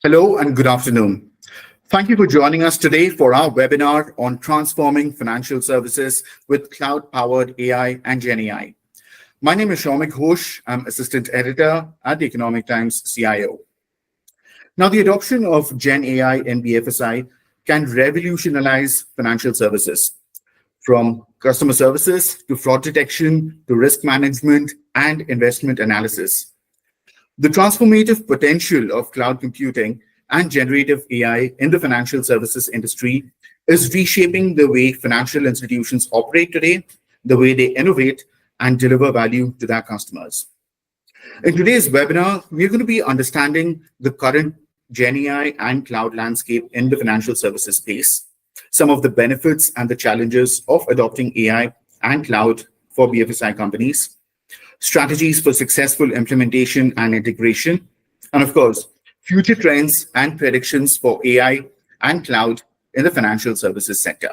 Hello and good afternoon. Thank you for joining us today for our webinar on transforming financial services with cloud-powered AI and GenAI. My name is Shaumik Ghosh. I'm Assistant Editor at the Economic Times CIO. Now, the adoption of Gen AI in BFSI can revolutionize financial services, from customer services to fraud detection to risk management and investment analysis. The transformative potential of cloud computing and generative AI in the financial services industry is reshaping the way financial institutions operate today, the way they innovate and deliver value to their customers. In today's webinar, we're going to be understanding the current Gen AI and cloud landscape in the financial services space, some of the benefits and the challenges of adopting AI and cloud for BFSI companies, strategies for successful implementation and integration, and of course, future trends and predictions for AI and cloud in the financial services sector.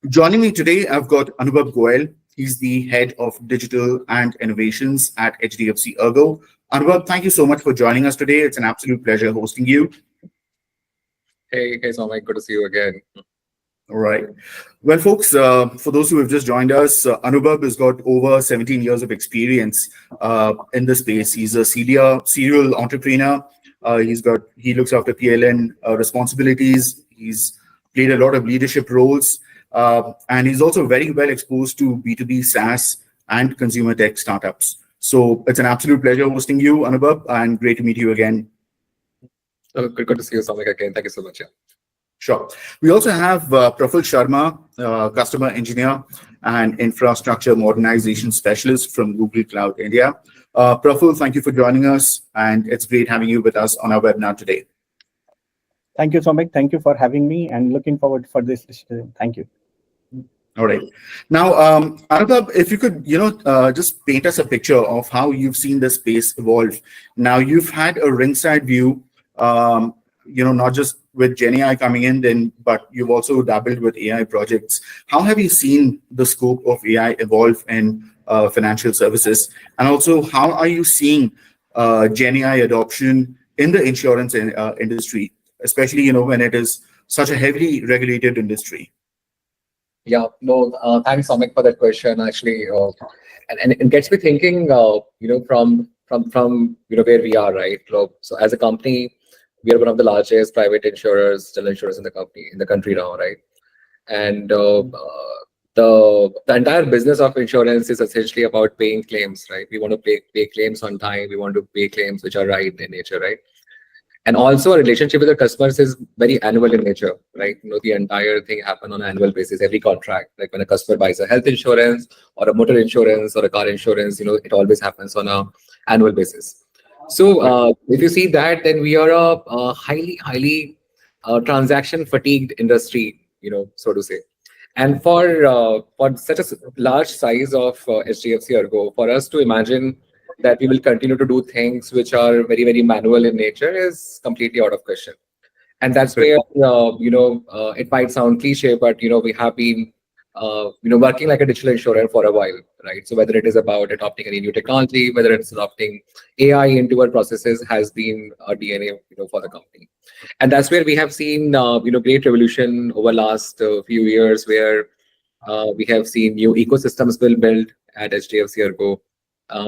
Joining me today, I've got Anubhav Goel. He's the Head of Digital and Innovations at HDFC Ergo. Anubhav, thank you so much for joining us today. It's an absolute pleasure hosting you. Hey, Soumik, good to see you again. All right. Well, folks, for those who have just joined us, Anubhav has got over 17 years of experience in the space. He's a serial entrepreneur. He looks after PLN responsibilities. He's played a lot of leadership roles, and he's also very well exposed to B2B SaaS and consumer tech startups. So it's an absolute pleasure hosting you, Anubhav, and great to meet you again. Good to see you, Soumik, again. Thank you so much. Yeah. Sure. We also have Praful Sharma, customer engineer and infrastructure modernization specialist from Google Cloud India. Praful, thank you for joining us, and it's great having you with us on our webinar today. Thank you, Soumik. Thank you for having me, and looking forward for this discussion. Thank you. All right. Now, Anubhav, if you could, just paint us a picture of how you've seen this space evolve. Now, you've had a ringside view, not just with GenAI coming in, but you've also dabbled with AI projects. How have you seen the scope of AI evolve in financial services? And also, how are you seeing GenAI adoption in the insurance industry, especially when it is such a heavily regulated industry? Yeah, no, thanks, Soumik, for that question. Actually, and it gets me thinking, from where we are, right? So as a company, we are one of the largest private insurers, general insurers in the country now, right? And the entire business of insurance is essentially about paying claims, right? We want to pay claims on time. We want to pay claims which are right in nature, right? And also, our relationship with the customers is very annual in nature, right? The entire thing happens on an annual basis. Every contract, like when a customer buys a health insurance or a motor insurance or a car insurance, it always happens on an annual basis. So if you see that, then we are a highly transaction fatigued industry, so to say. And for such a large size of HDFC Ergo, for us to imagine that we will continue to do things which are very, very manual in nature is completely out of question. And that's where, it might sound cliche, but, we have been working like a digital insurer for a while, right? So whether it is about adopting any new technology, whether it's adopting AI into our processes, has been our DNA, for the company. And that's where we have seen, great revolution over last few years, where we have seen new ecosystems built at HDFC Ergo.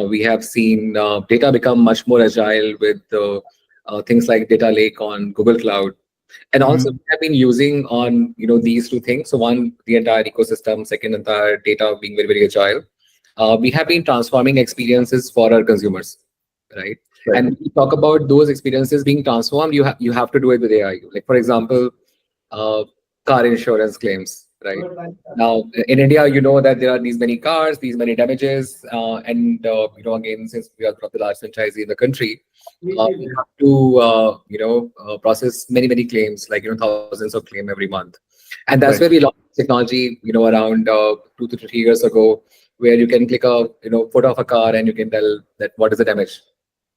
We have seen data become much more agile with things like data lake on Google Cloud. And also we have been using on, these two things. So one, the entire ecosystem, second, entire data being very, very agile. We have been transforming experiences for our consumers, right? And when we talk about those experiences being transformed, you have to do it with AI. Like, for example, car insurance claims, right? Now, in India, that there are these many cars, these many damages, and, again, since we are one of the largest franchisee in the country, we have to, process many, many claims, like, thousands of claims every month. And that's where we launched technology, around 2 to 3 years ago, where you can click a, photo of a car and you can tell that what is the damage.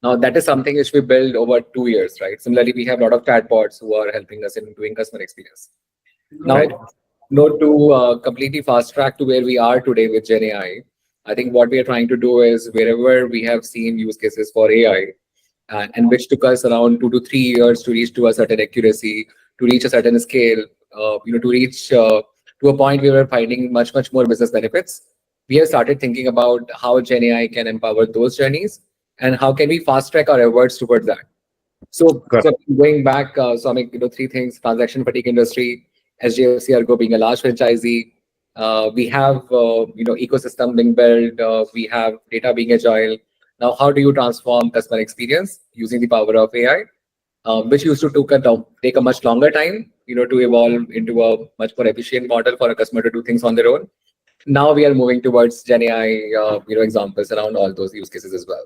Now, that is something which we built over 2 years, right? Similarly, we have a lot of chatbots who are helping us in doing customer experience. Now, to completely fast track to where we are today with GenAI, I think what we are trying to do is, wherever we have seen use cases for AI, and which took us around 2 to 3 years to reach to a certain accuracy, to reach a certain scale, to reach to a point where we were finding much more business benefits. We have started thinking about how Gen AI can empower those journeys and how can we fast track our efforts towards that. So, Got so going back, so I mean, three things: transaction fatigue industry, SGFC Ergo being a large franchisee. We have ecosystem being built. We have data being agile. Now, how do you transform customer experience using the power of AI, which used to take a much longer time, to evolve into a much more efficient model for a customer to do things on their own. Now we are moving towards Gen AI, examples around all those use cases as well.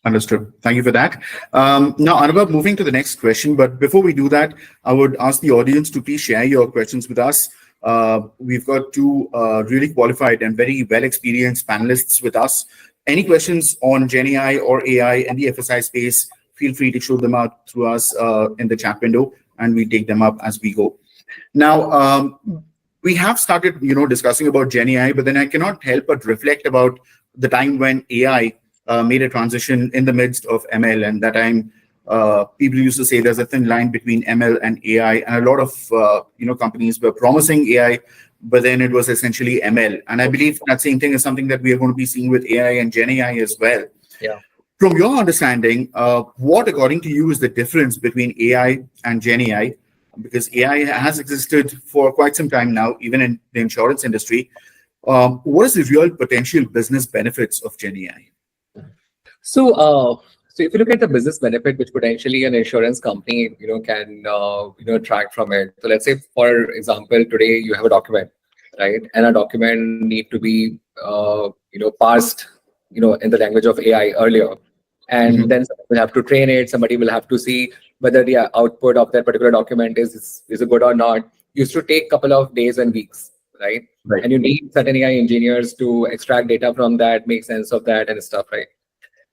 Understood. Thank you for that. Now, Anubhav, moving to the next question, but before we do that, I would ask the audience to please share your questions with us. We've got two really qualified and very well-experienced panelists with us. Any questions on Gen AI or AI in the FSI space, feel free to show them out through us in the chat window, and we take them up as we go. Now, we have started, discussing about Gen AI, but then I cannot help but reflect about the time when AI made a transition in the midst of ML, and that time people used to say there's a thin line between ML and AI, and a lot of companies were promising AI, but then it was essentially ML. And I believe that same thing is something that we are going to be seeing with AI and Gen AI as well. Yeah. From your understanding, what, according to you, is the difference between AI and Gen AI? Because AI has existed for quite some time now, even in the insurance industry. What is the real potential business benefits of Gen AI? So if you look at the business benefit, which potentially an insurance company, can, track from it. So let's say, for example, today you have a document, right? And a document need to be, parsed, in the language of AI earlier. And then somebody will have to train it. Somebody will have to see whether the output of that particular document is good or not. Used to take a couple of days and weeks, right? And you need certain AI engineers to extract data from that, make sense of that and stuff, right?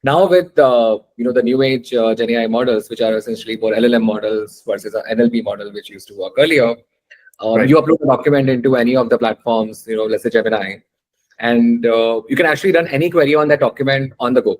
Now with the new age Gen AI models, which are essentially more LLM models versus an NLP model, which used to work earlier, you upload a document into any of the platforms, let's say Gemini, and you can actually run any query on that document on the go.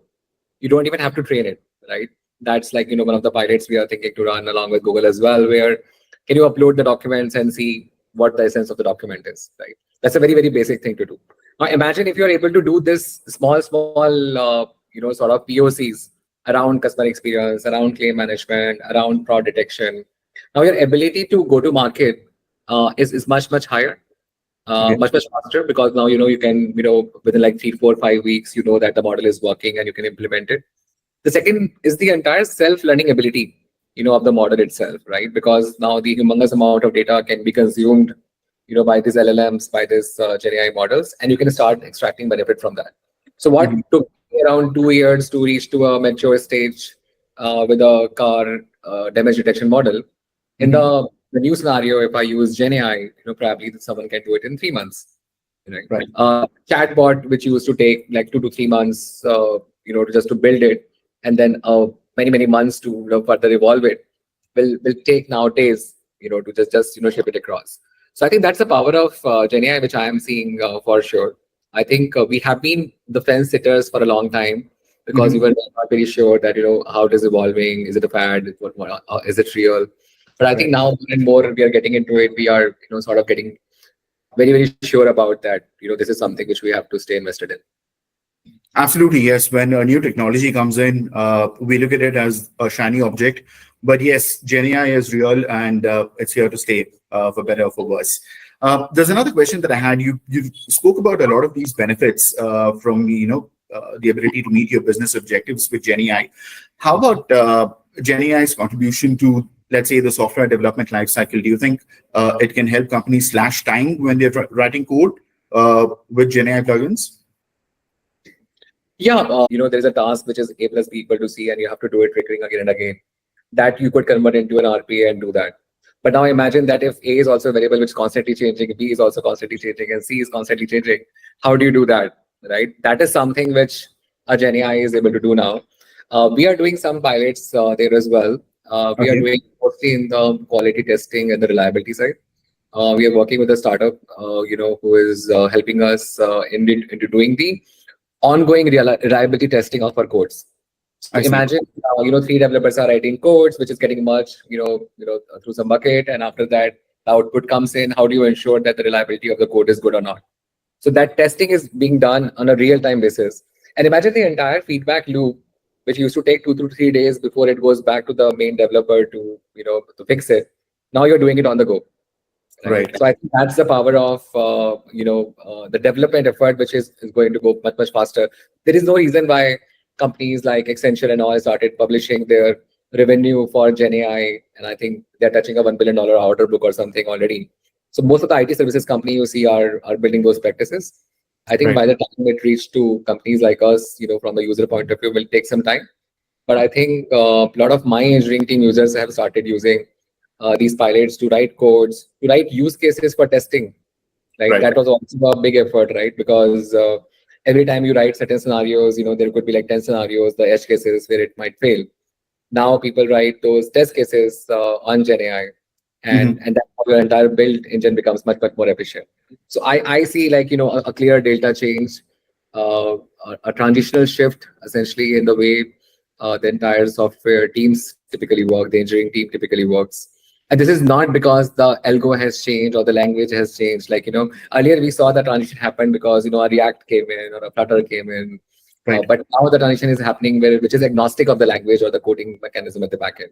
You don't even have to train it, right? That's like one of the pilots we are thinking to run along with Google as well, where can you upload the documents and see what the essence of the document is, right? That's a very, very basic thing to do. Now imagine if you're able to do this small sort of POCs around customer experience, around claim management, around fraud detection. Now your ability to go to market is much higher, much faster, because now you can within like 3, 4, 5 weeks that the model is working and you can implement it. The second is the entire self-learning ability of the model itself, right? Because now the humongous amount of data can be consumed by these LLMs, by these Gen AI models, and you can start extracting benefit from that. So what took around 2 years to reach to a mature stage with a car damage detection model, in the new scenario, if I use Gen AI, probably someone can do it in 3 months. Right. Chatbot, which used to take like 2 to 3 months, just to build it, and then many months to further evolve it, will take nowadays, to just ship it across. So I think that's the power of Gen AI, which I am seeing for sure. I think we have been the fence sitters for a long time because we were not very sure that how it is evolving. Is it a fad? Is it real? But I think now more and more we are getting into it. We are sort of getting very sure about that. This is something which we have to stay invested in. Absolutely, yes. When a new technology comes in, we look at it as a shiny object. But yes, Gen AI is real, and it's here to stay, for better or for worse. There's another question that I had. You spoke about a lot of these benefits from the ability to meet your business objectives with Gen AI. How about Gen AI's contribution to, let's say, the software development lifecycle? Do you think it can help companies slash time when they're writing code with Gen AI plugins? Yeah, there's a task which is A plus B equal to C, and you have to do it recurring again and again. That you could convert into an RPA and do that. But now imagine that if A is also a variable which is constantly changing, B is also constantly changing, and C is constantly changing. How do you do that, right? That is something which a Gen AI is able to do now. We are doing some pilots there as well. We are doing mostly in the quality testing and the reliability side. We are working with a startup, who is helping us into doing the ongoing reliability testing of our codes. So I see. imagine, three developers are writing codes, which is getting merged, through some bucket, and after that, the output comes in. How do you ensure that the reliability of the code is good or not? So that testing is being done on a real-time basis. And imagine the entire feedback loop, which used to take 2 to 3 days before it goes back to the main developer to, to fix it. Now you're doing it on the go, right? Right. So I think that's the power of, the development effort, which is going to go much, much faster. There is no reason why companies like Accenture and all started publishing their revenue for Gen AI, and I think they're touching a $1 billion order book or something already. So most of the IT services company you see are building those practices. I think Right. by the time it reaches to companies like us, from the user point of view, will take some time. But I think a lot of my engineering team users have started using these pilots to write codes, to write use cases for testing. Like Right. that was also a big effort, right? Because every time you write certain scenarios, there could be like 10 scenarios, the edge cases where it might fail. Now people write those test cases on Gen AI, and that's how your entire build engine becomes much, much more efficient. So I see like, a clear delta change, a transitional shift essentially in the way the entire software teams typically work, the engineering team typically works. And this is not because the algo has changed or the language has changed. Like, earlier we saw the transition happen because, a React came in or a Flutter came in. Right. But now the transition is happening which is agnostic of the language or the coding mechanism at the back end.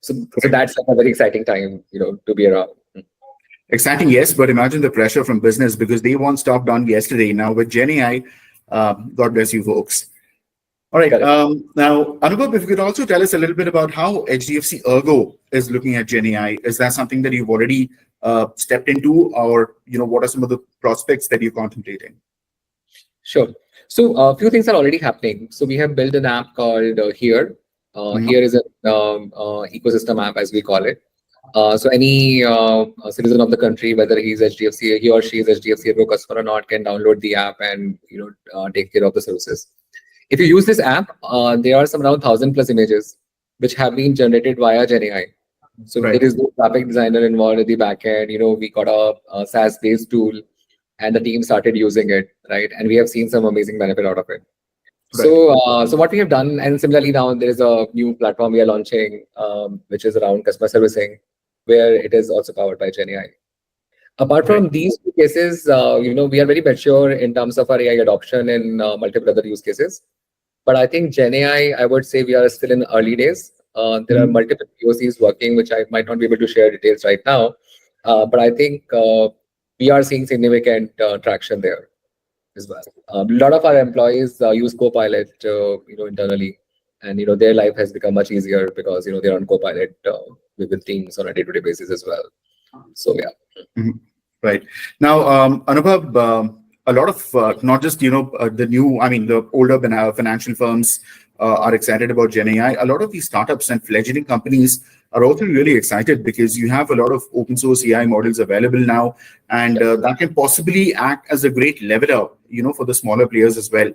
So that's like a very exciting time, to be around. Exciting, yes, but imagine the pressure from business because they want stuff done yesterday. Now with Gen AI, God bless you folks. All right. Correct. Now, Anubhav, if you could also tell us a little bit about how HDFC Ergo is looking at Gen AI. Is that something that you've already stepped into, or what are some of the prospects that you're contemplating? Sure. So a few things are already happening. So we have built an app called Here. Here is an ecosystem app, as we call it. So any citizen of the country, whether he or she is HDFC Pro customer or not, can download the app and take care of the services. If you use this app, there are some around 1,000+ images which have been generated via Gen AI. So Right. there is no graphic designer involved at the backend. We got a SaaS-based tool, and the team started using it, right? And we have seen some amazing benefit out of it. Right. So what we have done, and similarly now there is a new platform we are launching, which is around customer servicing, where it is also powered by Gen AI. Apart from these two cases, we are very mature in terms of our AI adoption in multiple other use cases. But I think Gen AI, I would say we are still in early days. There are multiple POCs working, which I might not be able to share details right now. But I think we are seeing significant traction there as well. A lot of our employees use Copilot, internally, and their life has become much easier because they're on Copilot with teams on a day-to-day basis as well. So yeah. Right. Now, Anubhav, a lot of not just the older financial firms are excited about Gen AI. A lot of these startups and fledgling companies are also really excited because you have a lot of open source AI models available now, and that can possibly act as a great leveler, for the smaller players as well.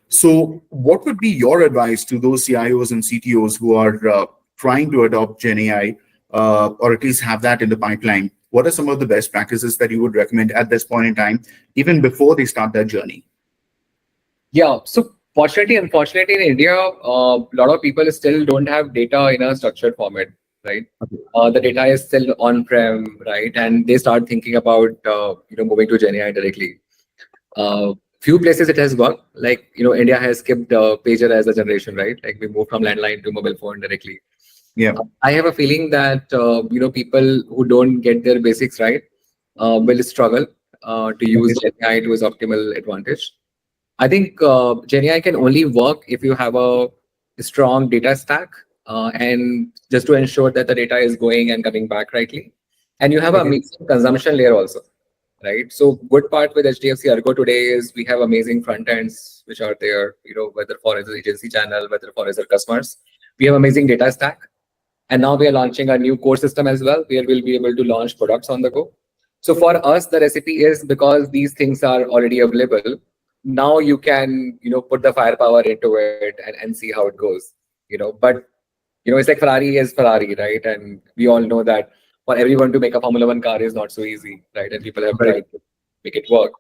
So, what would be your advice to those CIOs and CTOs who are trying to adopt Gen AI, or at least have that in the pipeline? What are some of the best practices that you would recommend at this point in time, even before they start their journey? Yeah. So unfortunately, in India, a lot of people still don't have data in a structured format, right? The data is still on-prem, right? And they start thinking about moving to Gen AI directly. Few places it has worked, like India has skipped pager as a generation, right? Like we moved from landline to mobile phone directly. Yeah. I have a feeling that people who don't get their basics right will struggle to use Gen AI to its optimal advantage. I think Gen AI can only work if you have a strong data stack, and just to ensure that the data is going and coming back rightly, and you have a amazing consumption layer also, right? So good part with HDFC Ergo today is we have amazing front ends which are there, whether for as agency channel, whether for as our customers, we have amazing data stack. And now we are launching a new core system as well, where we'll be able to launch products on the go. So for us, the recipe is because these things are already available. Now you can, put the firepower into it and see how it goes. But it's like Ferrari is Ferrari, right? And we all know that for everyone to make a Formula One car is not so easy, right? And people have tried to make it work.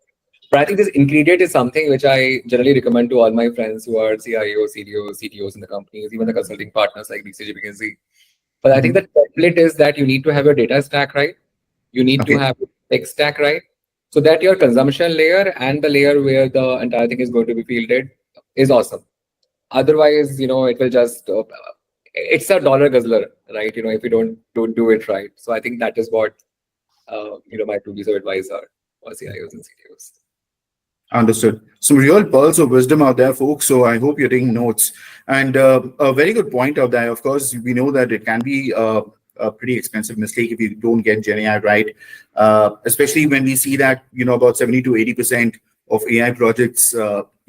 But I think this ingredient is something which I generally recommend to all my friends who are CIOs, CDOs, CTOs in the companies, even the consulting partners like BCG, McKinsey. But I think the template is that you need to have your data stack right. You need to Okay. have tech stack right, so that your consumption layer and the layer where the entire thing is going to be fielded is awesome. Otherwise, it will just it's a dollar guzzler, right? If you don't do it right. So I think that is what my two piece of advice are for CIOs and CTOs. Understood. Some real pearls of wisdom out there, folks. So I hope you're taking notes. And a very good point out there. Of course, we know that it can be a pretty expensive mistake if you don't get GenAI right, especially when we see that about 70 to 80% of AI projects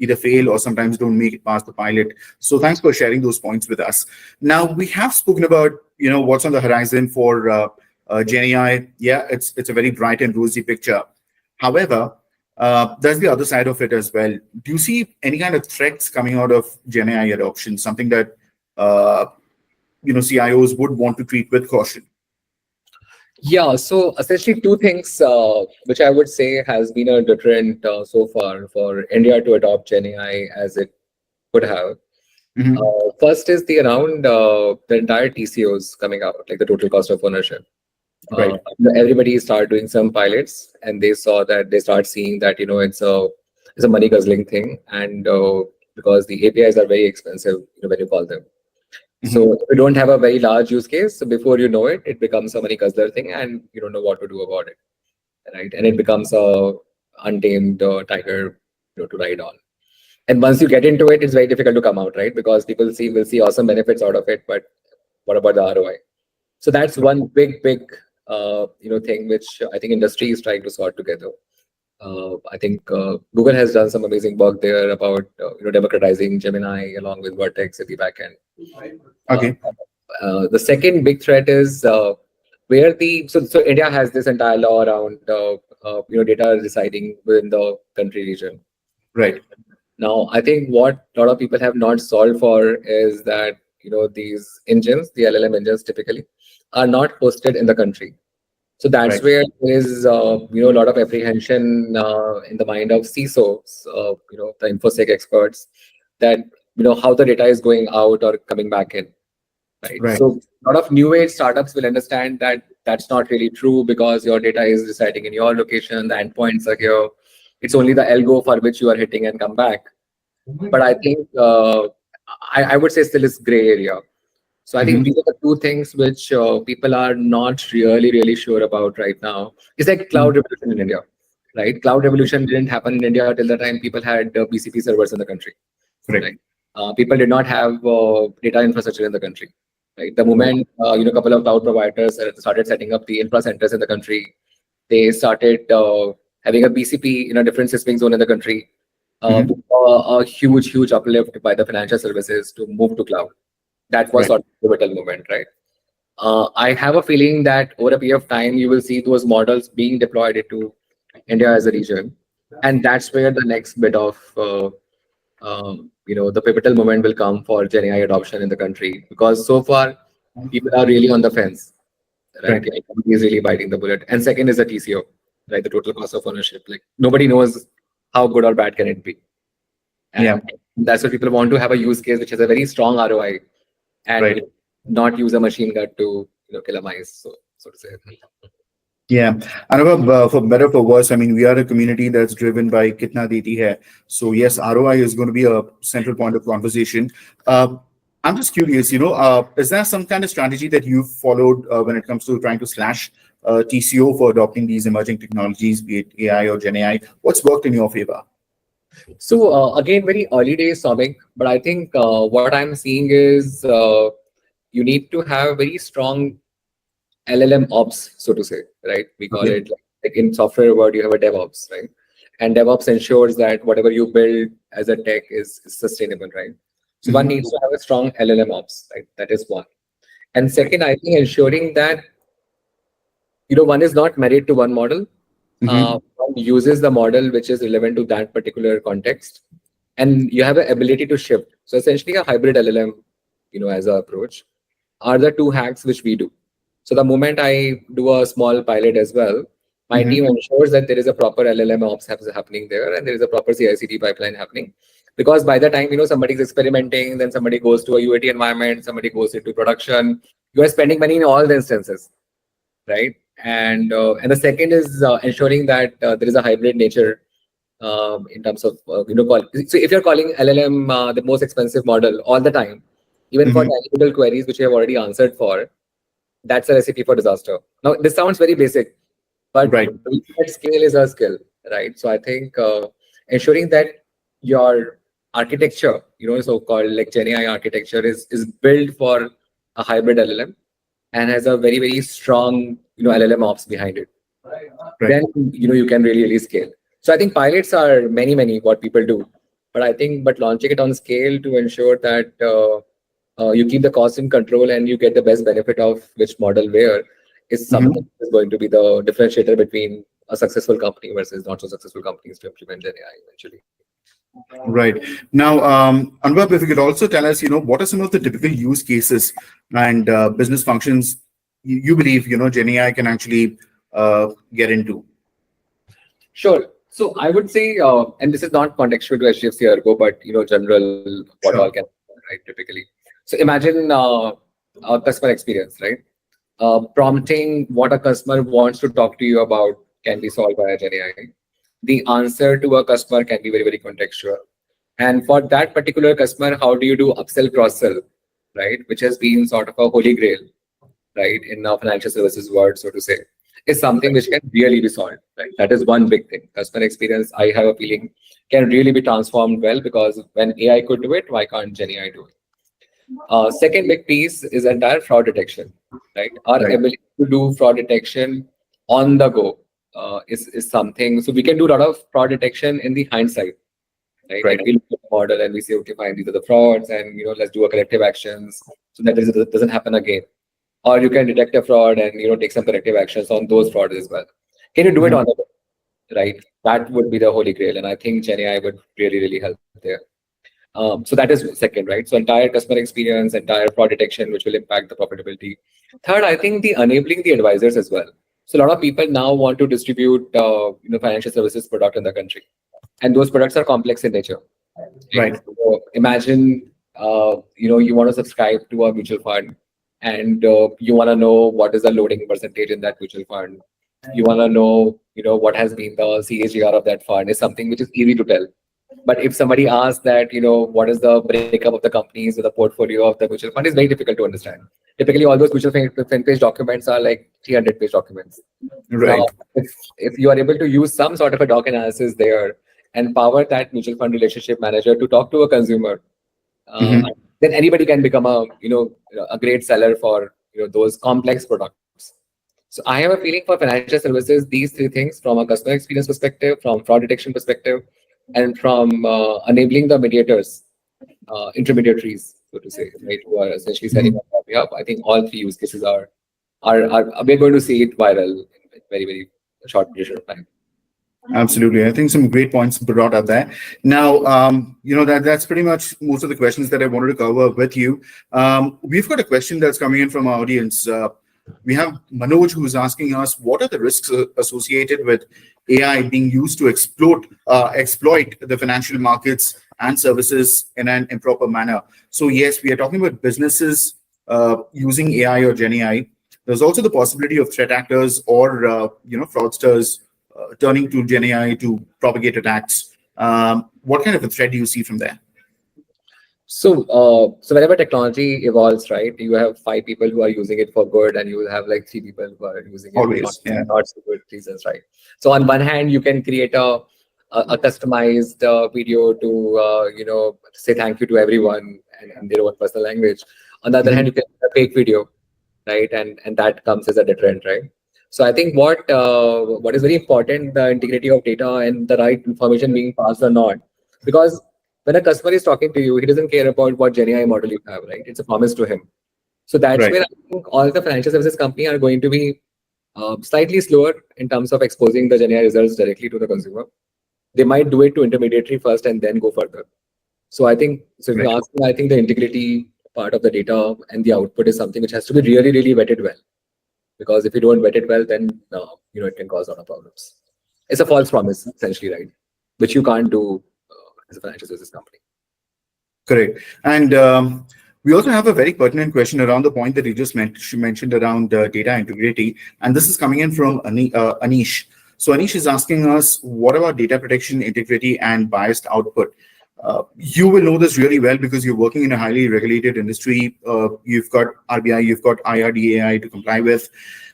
either fail or sometimes don't make it past the pilot. So thanks for sharing those points with us. Now we have spoken about what's on the horizon for GenAI. Yeah, it's a very bright and rosy picture. However, there's the other side of it as well. Do you see any kind of threats coming out of GenAI adoption? Something that CIOs would want to treat with caution? Yeah, so essentially two things which I would say has been a deterrent so far for India to adopt GenAI as it could have. First is the entire TCOs coming out, like the total cost of ownership. Right. Everybody started doing some pilots, and they start seeing that it's a money guzzling thing, and because the APIs are very expensive, when you call them. So if you don't have a very large use case, so before you know it, it becomes a money guzzler thing, and you don't know what to do about it, right? And it becomes a untamed tiger, to ride on. And once you get into it, it's very difficult to come out, right? Because people will see awesome benefits out of it, but what about the ROI? So that's one big thing which I think industry is trying to sort together. I think Google has done some amazing work there about democratizing Gemini along with Vertex at the backend. Okay. The second big threat is where so India has this entire law around data residing within the country region. Right. Now, I think what a lot of people have not solved for is that these engines, the LLM engines typically, are not hosted in the country. So that's Right. where there is a lot of apprehension in the mind of CISOs, the InfoSec experts, that how the data is going out or coming back in. Right. So a lot of new age startups will understand that that's not really true because your data is residing in your location, the endpoints are here. It's only the algo for which you are hitting and come back. But I think I would say still is gray area. So I think these are the two things which people are not really sure about right now. It's like cloud revolution in India, right? Cloud revolution didn't happen in India till the time people had BCP servers in the country. Right. People did not have data infrastructure in the country. Right. The moment a couple of cloud providers started setting up the infra centers in the country, they started having a BCP in a different sysming zone in the country. A huge uplift by the financial services to move to cloud. That was sort of a pivotal moment, right? I have a feeling that over a period of time, you will see those models being deployed into India as a region, and that's where the next bit of the pivotal moment will come for GenAI adoption in the country, because so far people are really on the fence, right? Nobody is really biting the bullet. And second is the TCO, right? The total cost of ownership. Like nobody knows how good or bad can it be. And that's why people want to have a use case which has a very strong ROI and not use a machine gun to kill a mice, so to say. Yeah, and for better or for worse, I mean, we are a community that's driven by kitna deti hai. So yes, ROI is going to be a central point of conversation. I'm just curious, is there some kind of strategy that you've followed when it comes to trying to slash TCO for adopting these emerging technologies, be it AI or Gen AI? What's worked in your favor? So again, very early days, Samik, but I think what I'm seeing is you need to have very strong LLM ops, so to say, right? We call it like in software world, you have a DevOps, right? And DevOps ensures that whatever you build as a tech is sustainable, right? So one needs to have a strong LLM ops, right? That is one. And second, I think ensuring that one is not married to one model. One uses the model which is relevant to that particular context, and you have an ability to shift. So essentially, a hybrid LLM, as an approach, are the two hacks which we do. So the moment I do a small pilot as well, My Mhm. team ensures that there is a proper LLM ops happening there, and there is a proper CI/CD pipeline happening. Because by the time somebody's experimenting, then somebody goes to a UAT environment, somebody goes into production, you are spending money in all the instances, right? And the second is ensuring that there is a hybrid nature in terms of so if you're calling LLM the most expensive model all the time, even for Mhm. technical queries which you have already answered for, that's a recipe for disaster. Now, this sounds very basic, but Right. that scale is a skill, right? So I think ensuring that your architecture, so-called like GenAI architecture is built for a hybrid LLM and has a very, very strong, LLM ops behind it. Right. Then, you can really scale. So I think pilots are many, what people do. But launching it on scale to ensure that you keep the cost in control and you get the best benefit of which model where is something Mhm. that is going to be the differentiator between a successful company versus not so successful companies to implement GenAI eventually. Right. Now, Anubhav, if you could also tell us, what are some of the typical use cases and business functions you believe, GenAI can actually get into? Sure. So I would say, and this is not contextual to HDFC Ergo, but general what all Sure. can happen, right? Typically, so imagine a customer experience, right? Prompting what a customer wants to talk to you about can be solved by GenAI. The answer to a customer can be very, very contextual. And for that particular customer, how do you do upsell, cross-sell, right? Which has been sort of a holy grail, right, in our financial services world, so to say, is something which can really be solved, right? That is one big thing. Customer experience, I have a feeling, can really be transformed well, because when AI could do it, why can't GenAI do it? Second big piece is entire fraud detection, right? Our Right. ability to do fraud detection on the go is something. So we can do a lot of fraud detection in the hindsight, right? Right. Like we look at the model and we say, okay, fine, these are the frauds, and let's do a corrective actions so that this doesn't happen again. Or you can detect a fraud and take some corrective actions on those frauds as well. Can you do it Mhm. on the go, right? That would be the holy grail, and I think GenAI would really help there. So that is second, right? So entire customer experience, entire fraud detection, which will impact the profitability. Third, I think the enabling the advisors as well. So a lot of people now want to distribute, financial services product in the country, and those products are complex in nature. Right? Right. So imagine, you want to subscribe to a mutual fund, and you want to know what is the loading percentage in that mutual fund. You want to know, what has been the CAGR of that fund is something which is easy to tell. But if somebody asks that, what is the breakup of the companies or the portfolio of the mutual fund, is very difficult to understand. Typically, all those mutual fund page documents are like 300-page documents. Now, Right. if you are able to use some sort of a doc analysis there and power that mutual fund relationship manager to talk to a consumer, uh, Mhm. then anybody can become a great seller for those complex products. So I have a feeling for financial services, these three things, from a customer experience perspective, from fraud detection perspective, and from enabling the mediators, intermediaries, so to say, right, who are essentially setting Mhm. up our behalf. I think all three use cases are we're going to see it viral in very, very short period of time. Absolutely. I think some great points brought up there. Now, that's pretty much most of the questions that I wanted to cover with you. We've got a question that's coming in from our audience. We have Manoj who's asking us, what are the risks associated with AI being used to exploit the financial markets and services in an improper manner? So yes, we are talking about businesses using AI or GenAI. There's also the possibility of threat actors or fraudsters turning to GenAI to propagate attacks. What kind of a threat do you see from there? So whenever technology evolves, right, you have 5 people who are using it for good, and you will have like 3 people who are using it for Always, yeah. not so good reasons, right? So on one hand, you can create a customized video to say thank you to everyone and their own personal language. On the other hand, Mhm. you can have a fake video, right, and that comes as a deterrent, right? So I think what is very important, the integrity of data and the right information being passed or not, because when a customer is talking to you, he doesn't care about what GenAI model you have, right? It's a promise to him. So that's Right. where I think all the financial services company are going to be slightly slower in terms of exposing the GenAI results directly to the consumer. They might do it to intermediary first and then go further. So I think, so if you Right. ask me, I think the integrity part of the data and the output is something which has to be really, really vetted well. because if you don't vet it well, then it can cause a lot of problems. It's a false promise, essentially, right? Which you can't do as a financial services company. Correct. And we also have a very pertinent question around the point that you just mentioned around data integrity. And this is coming in from Anish. So Anish is asking us, what about data protection, integrity, and biased output? You will know this really well because you're working in a highly regulated industry. You've got RBI, you've got IRDAI to comply with.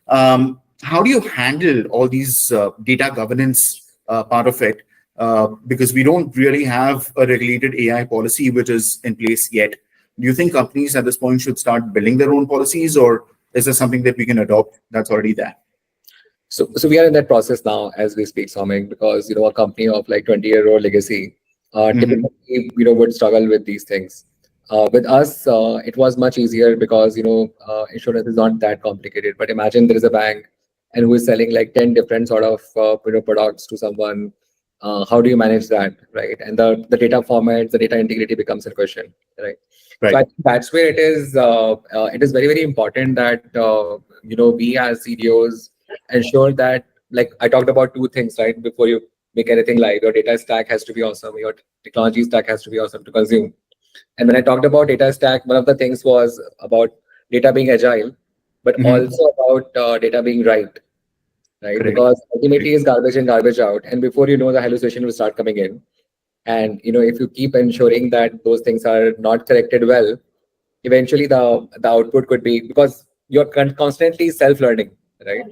How do you handle all these data governance part of it? Because we don't really have a regulated AI policy which is in place yet. Do you think companies at this point should start building their own policies, or is there something that we can adopt that's already there? So we are in that process now as we speak, Soumik, because a company of like 20-year-old legacy typically would struggle with these things. With us, it was much easier because insurance is not that complicated. But imagine there is a bank and who is selling like 10 different sort of products to someone. How do you manage that, right? And the data formats, the data integrity becomes a question, right? Right. So I think that's where it is. It is very, very important that we as CDOs ensure that, like I talked about two things, right? Before you make anything live, your data stack has to be awesome, your technology stack has to be awesome to consume. And when I talked about data stack, one of the things was about data being agile, but also about data being right? Correct. Because ultimately is garbage in, garbage out, and before you know, the hallucination will start coming in. And if you keep ensuring that those things are not corrected well, eventually the output could be, because you're constantly self-learning, right?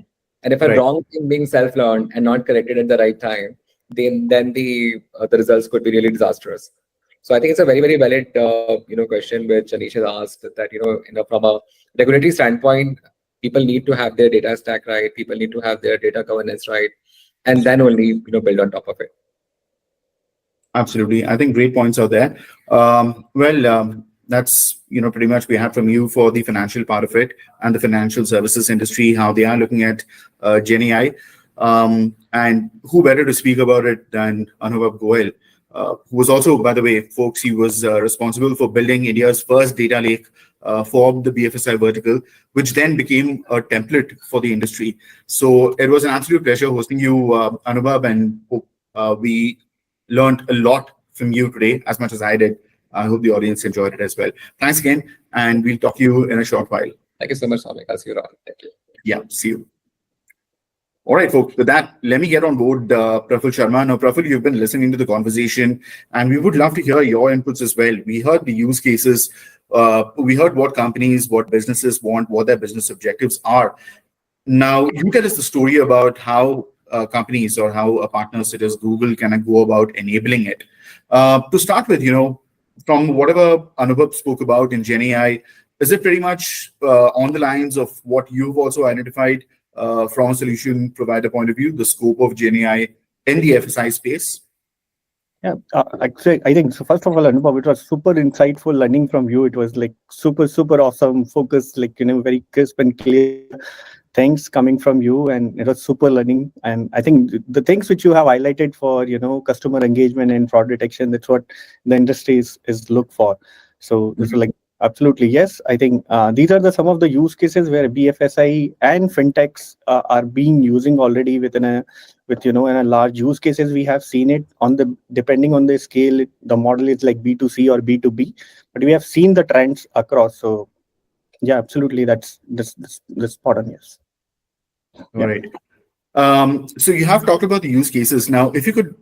And if a Right. wrong thing being self-learned and not corrected at the right time, then the results could be really disastrous. So I think it's a very, very valid question which Anish has asked, that from a regulatory standpoint, people need to have their data stack right, people need to have their data governance right, and then only build on top of it. Absolutely. I think great points are there. That's pretty much we have from you for the financial part of it and the financial services industry, how they are looking at Gen AI. And who better to speak about it than Anubhav Goel, who was also, by the way, folks, he was responsible for building India's first data lake for the BFSI vertical, which then became a template for the industry. So it was an absolute pleasure hosting you, Anubhav, and we learned a lot from you today, as much as I did. I hope the audience enjoyed it as well. Thanks again, and we'll talk to you in a short while. Thank you so much, Soumik. I'll see you around. Thank you. Yeah, see you. All right, folks, with that, let me get on board Praful Sharma. Now, Praful, you've been listening to the conversation, and we would love to hear your inputs as well. We heard the use cases. We heard what companies, what businesses want, what their business objectives are. Now, you tell us the story about how companies or how a partner such as Google can go about enabling it. To start with, from whatever Anubhav spoke about in Gen AI, is it pretty much on the lines of what you've also identified from a solution provider point of view, the scope of Gen AI in the FSI space? Yeah, actually, I think so. First of all, Anubhav, it was super insightful learning from you. It was like super, super awesome, focused, like very crisp and clear things coming from you, and it was super learning. And I think the things which you have highlighted for customer engagement and fraud detection, that's what the industry is look for. So this is like absolutely yes. I think these are some of the use cases where BFSI and fintechs are being using already in a large use cases. We have seen it depending on the scale, the model is like B2C or B2B, but we have seen the trends across. So yeah, absolutely, that's spot on. Yes. All right. So you have talked about the use cases. Now, if you could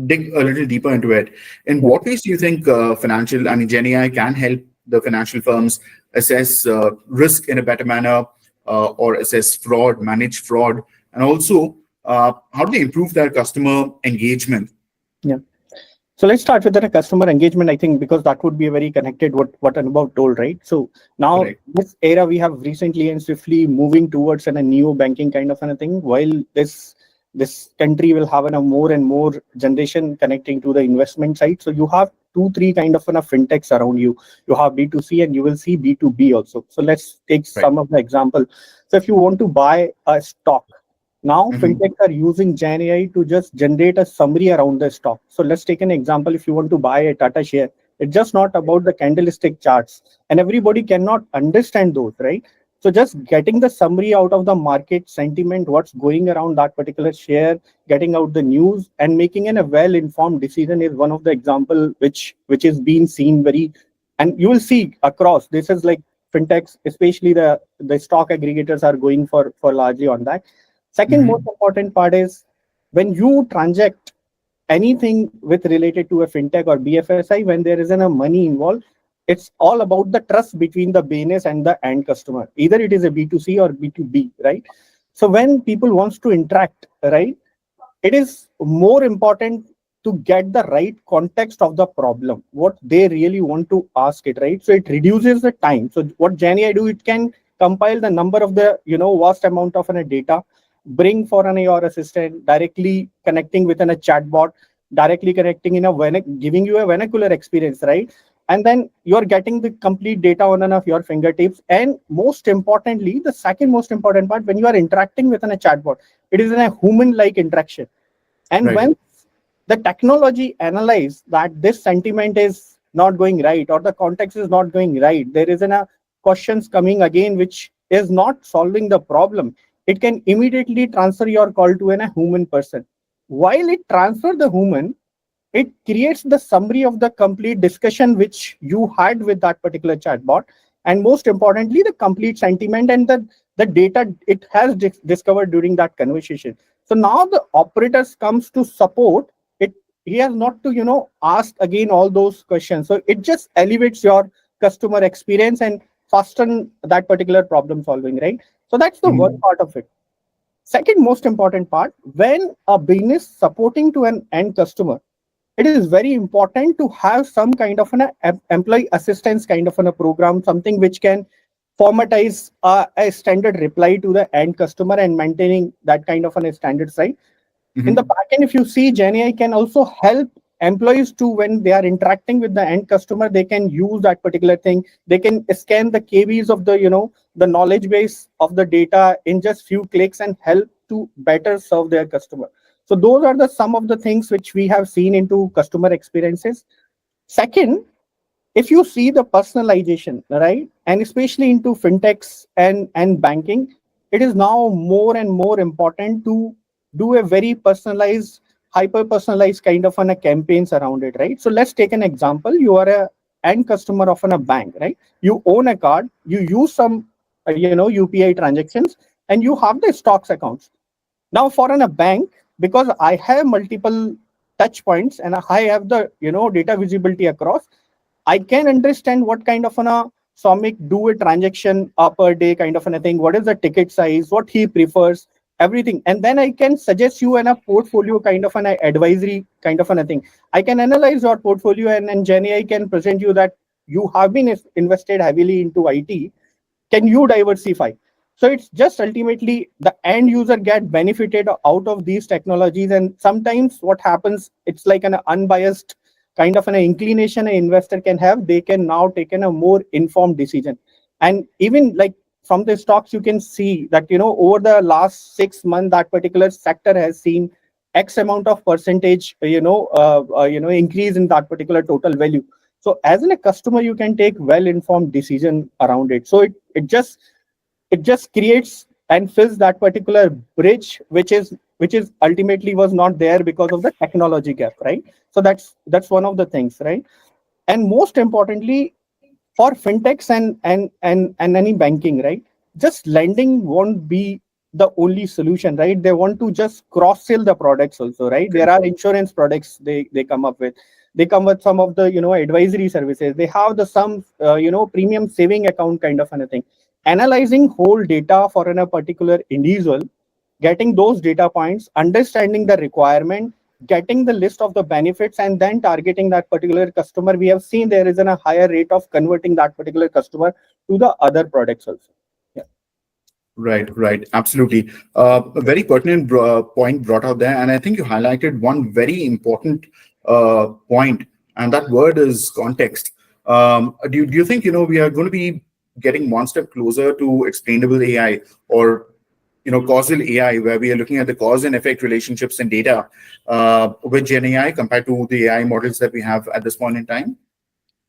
dig a little deeper into it, in what ways do you think Gen AI can help the financial firms assess risk in a better manner, or assess fraud, manage fraud, and also how do they improve their customer engagement? Yeah. So let's start with the customer engagement, I think, because that would be a very connected what Anubhav told, right? So now this era we have recently and swiftly moving towards a neo banking kind of a thing, while this country will have a more and more generation connecting to the investment side. So you have 2-3 kind of fintechs around you. You have B2C and you will see B2B also. So let's take some of the example. So if you want to buy a stock, now, fintechs are using Gen AI to just generate a summary around the stock. So let's take an example. If you want to buy a Tata share, it's just not about the candlestick charts, and everybody cannot understand those, right? So just getting the summary out of the market sentiment, what's going around that particular share, getting out the news and making a well-informed decision is one of the example which is being seen very, and you will see across. This is like fintechs, especially the stock aggregators are going for largely on that. Second most Mhm. important part is when you transact anything with related to a fintech or BFSI, when there isn't a money involved, it's all about the trust between the business and the end customer. Either it is a B2C or B2B, right? So when people wants to interact, right, it is more important to get the right context of the problem, what they really want to ask it, right? So it reduces the time. So what GenAI do, it can compile the number of the vast amount of data, bring for an your assistant, directly connecting with a chatbot, directly connecting in a giving you a vernacular experience, right? And then you're getting the complete data on and of your fingertips. And most importantly, the second most important part, when you are interacting with a chatbot, it is in a human like interaction. And Right. when the technology analyze that this sentiment is not going right or the context is not going right, there is a questions coming again which is not solving the problem, it can immediately transfer your call to a human person. While it transfer the human, it creates the summary of the complete discussion which you had with that particular chatbot, and most importantly the complete sentiment and the data it has discovered during that conversation. So now the operators comes to support it. He has not to ask again all those questions, so it just elevates your customer experience and fasten that particular problem solving, right? So that's the one Mhm. part of it. Second most important part, when a business supporting to an end customer, it is very important to have some kind of an employee assistance kind of a program, something which can formatize a standard reply to the end customer and maintaining that kind of a standards, right? In the Mhm. backend, if you see, GenAI can also help employees to, when they are interacting with the end customer, they can use that particular thing. They can scan the KBs of the knowledge base of the data in just few clicks and help to better serve their customer. So those are the some of the things which we have seen into customer experiences. Second, if you see the personalization, right, and especially into fintechs and banking, it is now more and more important to do a very personalized, hyper personalized kind of a campaigns around it, right? So let's take an example. You are a end customer of a bank, right? You own a card, you use some UPI transactions, and you have the stocks accounts. Now for a bank, because I have multiple touch points and I have the data visibility across, I can understand what kind of a Somik do a transaction per day kind of a thing. What is the ticket size? What he prefers? Everything, and then I can suggest you a portfolio kind of an advisory kind of a thing. I can analyze your portfolio, and GenAI can present you that you have been invested heavily into IT. Can you diversify? So it's just ultimately the end user get benefited out of these technologies. And sometimes what happens, it's like an unbiased kind of an inclination an investor can have. They can now take a more informed decision. And even like from the stocks, you can see that over the last 6 months, that particular sector has seen X amount of percentage increase in that particular total value. So as a customer, you can take well informed decision around it. So it just creates and fills that particular bridge which is ultimately was not there because of the technology gap, right? So that's one of the things, right? And most importantly, for fintechs and any banking, right, just lending won't be the only solution, right? They want to just cross sell the products also, right? There are insurance products they come up with. They come with some of the advisory services. They have the some premium saving account kind of anything. Analyzing whole data for a particular individual, getting those data points, understanding the requirement, getting the list of the benefits, and then targeting that particular customer. We have seen there is a higher rate of converting that particular customer to the other products also. Yeah. Right, right, absolutely. A very pertinent point brought out there, and I think you highlighted one very important point, and that word is context. Do you think we are going to be getting one step closer to explainable AI or causal AI, where we are looking at the cause and effect relationships in data with Gen AI compared to the AI models that we have at this point in time?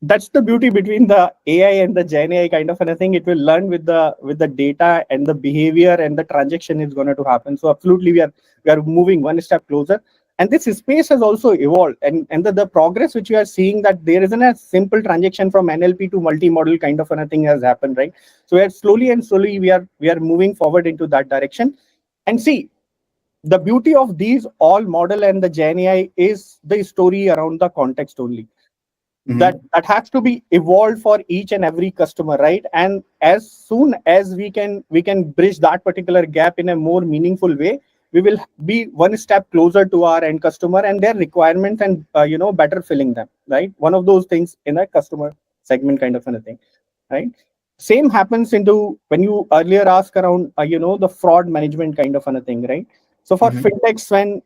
that's the beauty between the AI and the Gen AI kind of a thing. It will learn with the data and the behavior and the transaction is going to happen. So absolutely, we are moving one step closer. And this space has also evolved, and the progress which we are seeing, that there isn't a simple transaction from NLP to multi-model kind of a thing has happened, right? So we are slowly we are moving forward into that direction. And see, the beauty of these all model and the Gen AI is the story around the context only. That has to be evolved for each and every customer, right? And as soon as we can bridge that particular gap in a more meaningful way, we will be one step closer to our end customer and their requirements, and better filling them, right? One of those things in a customer segment kind of a thing, right? Same happens into when you earlier ask around the fraud management kind of a thing, right? So for fintechs, when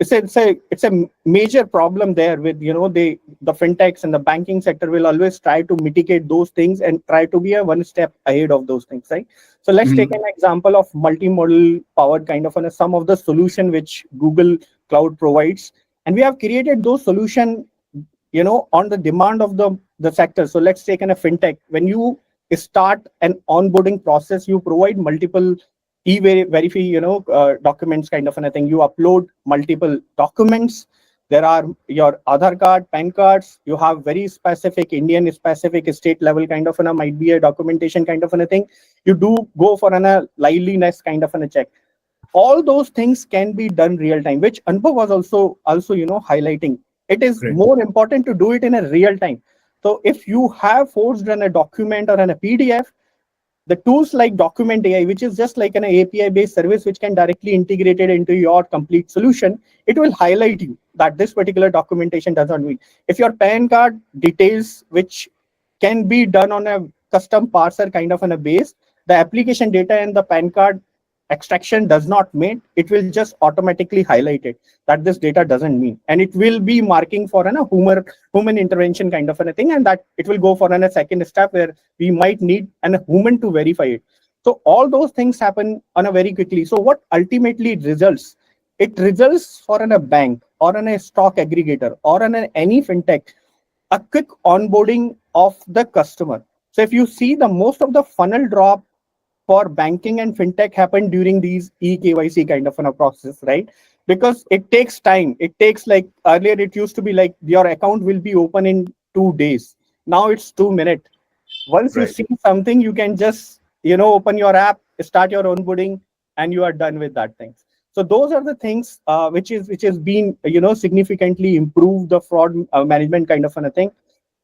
it's a major problem there with the fintechs and the banking sector will always try to mitigate those things and try to be a one step ahead of those things, right? So let's take an example of multimodal powered kind of some of the solution which Google Cloud provides, and we have created those solution on the demand of the sector. So let's take a fintech. When you start an onboarding process, you provide multiple verify documents kind of a thing. You upload multiple documents. There are your Aadhaar card, PAN cards. You have very specific Indian specific state level kind of might be a documentation kind of a thing. You do go for a liveliness kind of a check. All those things can be done real time, which Anubhav was also highlighting. It is Great. more important to do it in a real time. So if you have forged on a document or in a PDF, the tools like Document AI, which is just like an API based service which can directly integrate it into your complete solution, it will highlight you that this particular documentation does not meet. If your PAN card details, which can be done on a custom parser kind of on a base, the application data and the PAN card extraction does not meet, it will just automatically highlight it that this data doesn't mean, and it will be marking for a human intervention kind of a thing, and that it will go for a second step where we might need a human to verify it. So all those things happen on a very quickly. So what ultimately it results for a bank or a stock aggregator or any fintech, a quick onboarding of the customer. So if you see, the most of the funnel drop for banking and fintech happen during these eKYC kind of a process, right? Because it takes time. It takes, like earlier it used to be like your account will be open in 2 days. Now it's 2 minutes. Once you Right. see something, you can just open your app, start your onboarding, and you are done with that thing. So those are the things which has been significantly improved the fraud management kind of a thing.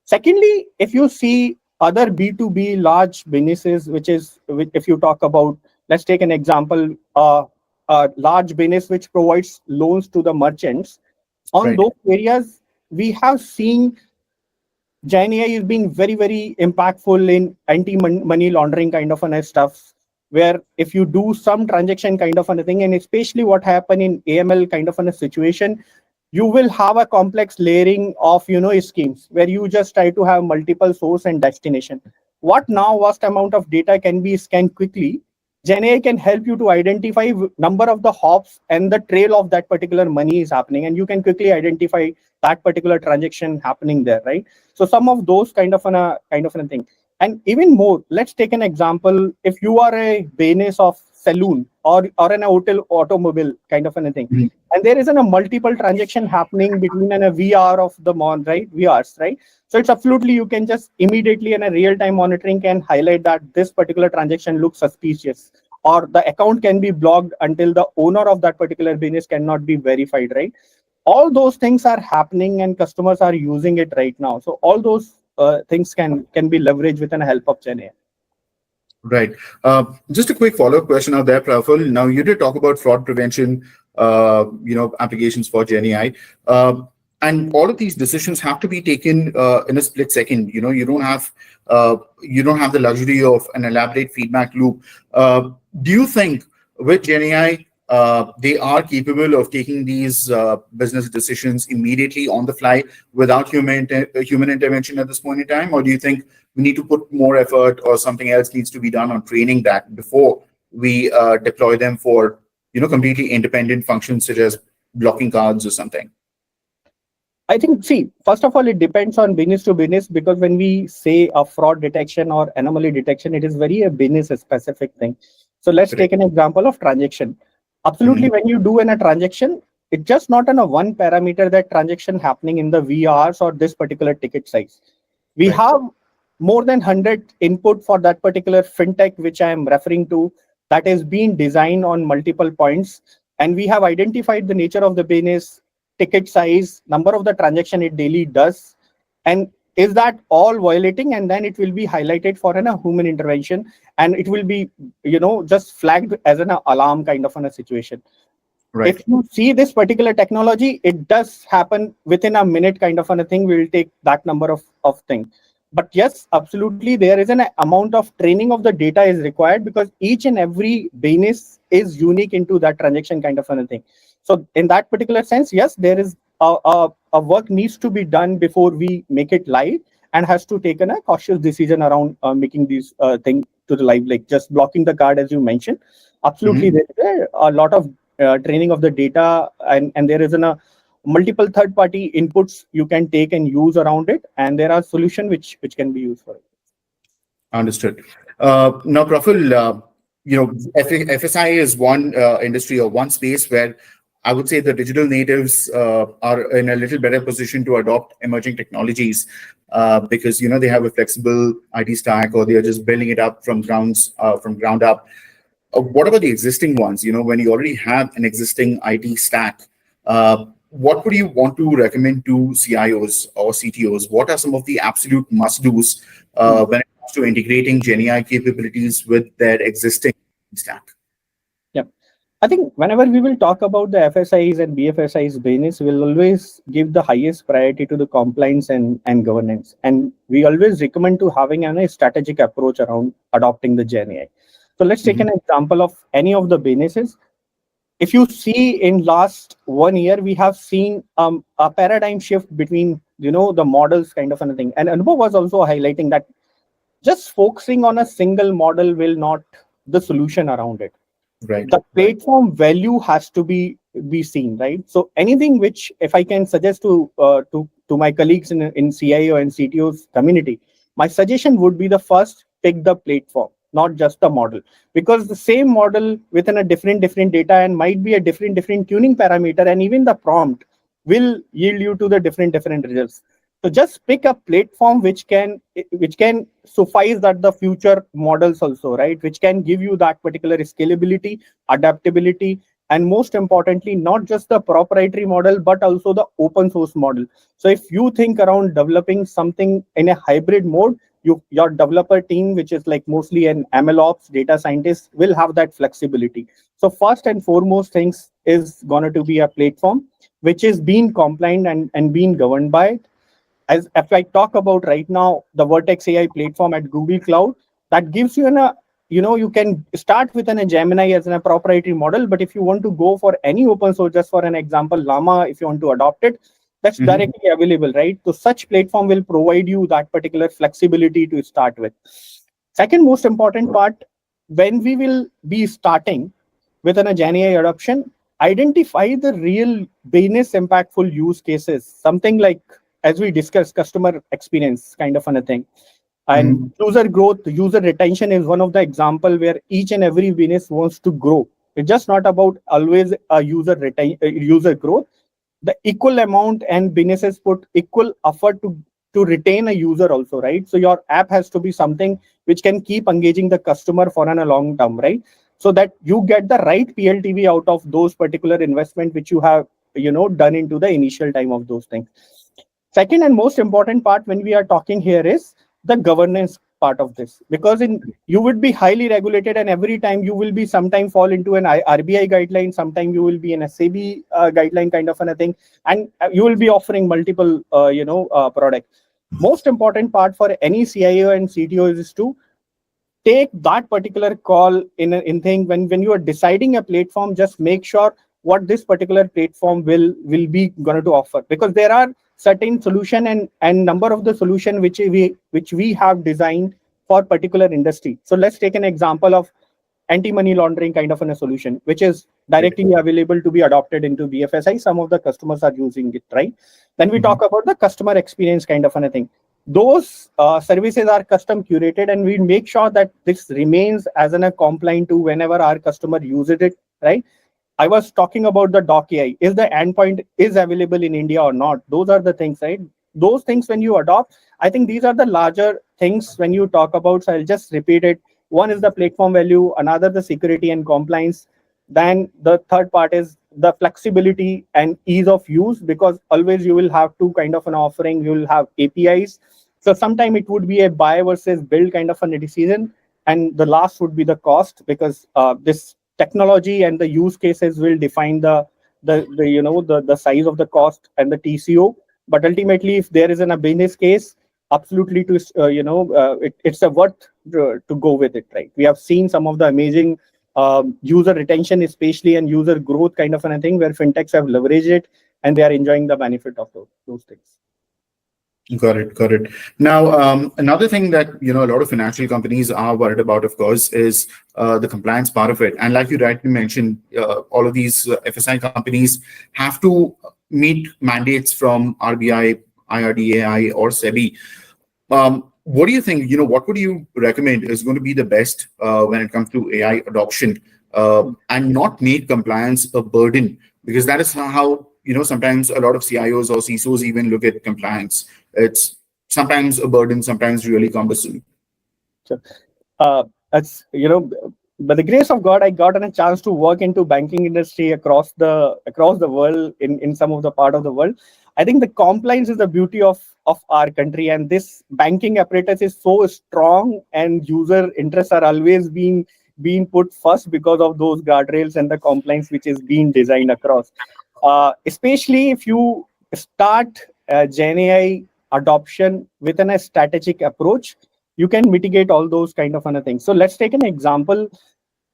Secondly, if you see other B2B large businesses, if you talk about, let's take an example, a large business which provides loans to the merchants. On Right. those areas, we have seen Gen AI is being very, very impactful in anti-money laundering kind of a stuff, where if you do some transaction kind of a thing, and especially what happened in AML kind of a situation, you will have a complex layering of schemes where you just try to have multiple source and destination. What now vast amount of data can be scanned quickly. Gen AI can help you to identify number of the hops and the trail of that particular money is happening, and you can quickly identify that particular transaction happening there, right? So some of those kind of a thing. And even more, let's take an example. If you are a business of saloon or an hotel automobile kind of a thing, Mhm. and there isn't a multiple transaction happening between a VR of the mon, right? VRs, right? So it's absolutely, you can just immediately in a real-time monitoring can highlight that this particular transaction looks suspicious, or the account can be blocked until the owner of that particular business cannot be verified, right? All those things are happening and customers are using it right now. So all those things can be leveraged with the help of Gen AI. Right. Just a quick follow-up question out there, Praful. Now, you did talk about fraud prevention, applications for GenAI. And all of these decisions have to be taken in a split second. You don't have the luxury of an elaborate feedback loop. Do you think with GenAI, they are capable of taking these business decisions immediately on the fly without human intervention at this point in time? Or do you think we need to put more effort or something else needs to be done on training that before we deploy them for completely independent functions such as blocking cards or something? I think, see, first of all, it depends on business to business, because when we say a fraud detection or anomaly detection, it is very a business specific thing. So let's take Correct. an example of transaction. Mhm. Absolutely, when you do in a transaction, it's just not on a one parameter that transaction happening in the VRs or this particular ticket size. We Right. have more than 100 input for that particular fintech, which I am referring to, that is being designed on multiple points. And we have identified the nature of the business, ticket size, number of the transaction it daily does, and is that all violating, and then it will be highlighted for a human intervention, and it will be just flagged as an alarm kind of a situation. Right. If you see this particular technology, it does happen within a minute kind of a thing. We'll take that number of things. But yes, absolutely, there is an amount of training of the data is required, because each and every business is unique into that transaction kind of a thing. So in that particular sense, yes, there is a work needs to be done before we make it live, and has to take a cautious decision around making these thing to the live, like just blocking the card as you mentioned. Absolutely, Mhm. there is a lot of training of the data, and there is a multiple third party inputs you can take and use around it, and there are solution which can be used for it. Understood. Now, Praful, FSI is one industry or one space where I would say the digital natives are in a little better position to adopt emerging technologies because they have a flexible IT stack, or they are just building it up from ground up. What about the existing ones? When you already have an existing IT stack, what would you want to recommend to CIOs or CTOs? What are some of the absolute must-dos Hmm. when it comes to integrating GenAI capabilities with their existing stack? Yeah. I think whenever we will talk about the FSIs and BFSIs business, we'll always give the highest priority to the compliance and governance. And we always recommend to having a strategic approach around adopting the GenAI. So let's take Mhm. an example of any of the businesses. If you see in last 1 year, we have seen a paradigm shift between the models kind of a thing. And Anubhav was also highlighting that just focusing on a single model will not the solution around it. Right. The platform value has to be seen, right? So anything which, if I can suggest to my colleagues in CIO and CTOs community, my suggestion would be the first, pick the platform, not just the model, because the same model within a different data and might be a different tuning parameter, and even the prompt will yield you to the different results. So just pick a platform which can suffice that the future models also, right? Which can give you that particular scalability, adaptability, and most importantly, not just the proprietary model, but also the open source model. So if you think around developing something in a hybrid mode, your developer team, which is like mostly an MLOps data scientist, will have that flexibility. So first and foremost things is going to be a platform which is being compliant and being governed by it. As if I talk about right now, the Vertex AI platform at Google Cloud, that gives you you can start with a Gemini as a proprietary model, but if you want to go for any open source, just for an example, Llama, if you want to adopt it, that's Mhm. directly available, right? So such platform will provide you that particular flexibility to start with. Second most important part, when we will be starting with an GenAI adoption, identify the real business impactful use cases, something like, as we discussed, customer experience kind of a thing. And Mhm. user growth, user retention is one of the example where each and every business wants to grow. It's just not about always a user growth. The equal amount and businesses put equal effort to retain a user also, right? So your app has to be something which can keep engaging the customer for a long term, right? So that you get the right PLTV out of those particular investment which you have done into the initial time of those things. Second and most important part when we are talking here is the governance part of this, because in you would be highly regulated, and every time you will be sometime fall into an RBI guideline, sometime you will be an SAB guideline kind of a thing, and you will be offering multiple products. Most important part for any CIO and CTO is to take that particular call in thing when you are deciding a platform. Just make sure what this particular platform will be going to offer, because there are certain solution and number of the solution which we have designed for particular industry. So let's take an example of anti-money laundering kind of a solution, which is directly available to be adopted into BFSI. Some of the customers are using it, right? Then we talk about the customer experience kind of a thing. Those services are custom curated, and we make sure that this remains as a compliant to whenever our customer uses it, right? I was talking about the doc AI. Is the endpoint is available in India or not? Those are the things, right? Those things when you adopt, I think these are the larger things when you talk about. So I'll just repeat it. One is the platform value, another the security and compliance. Then the third part is the flexibility and ease of use, because always you will have two kind of an offering. You will have APIs. So sometime it would be a buy versus build kind of a decision. And the last would be the cost, because this technology and the use cases will define the size of the cost and the TCO. But ultimately, if there is a business case, absolutely to it's a worth to go with it, right? We have seen some of the amazing user retention, especially, and user growth kind of a thing where fintechs have leveraged it and they are enjoying the benefit of those things. Got it. Got it. Now, another thing that a lot of financial companies are worried about, of course, is the compliance part of it. And like you rightly mentioned, all of these FSI companies have to meet mandates from RBI, IRDAI, or SEBI. What do you think? What would you recommend is going to be the best when it comes to AI adoption, and not make compliance a burden? Because that is how sometimes a lot of CIOs or CISOs even look at compliance. It's sometimes a burden, sometimes really cumbersome. So, that's by the grace of God, I got a chance to work into banking industry across the world in some of the part of the world. I think the compliance is the beauty of our country, and this banking apparatus is so strong, and user interests are always being put first because of those guardrails and the compliance which is being designed across. Especially if you start Gen AI adoption within a strategic approach, you can mitigate all those kind of things. So let's take an example.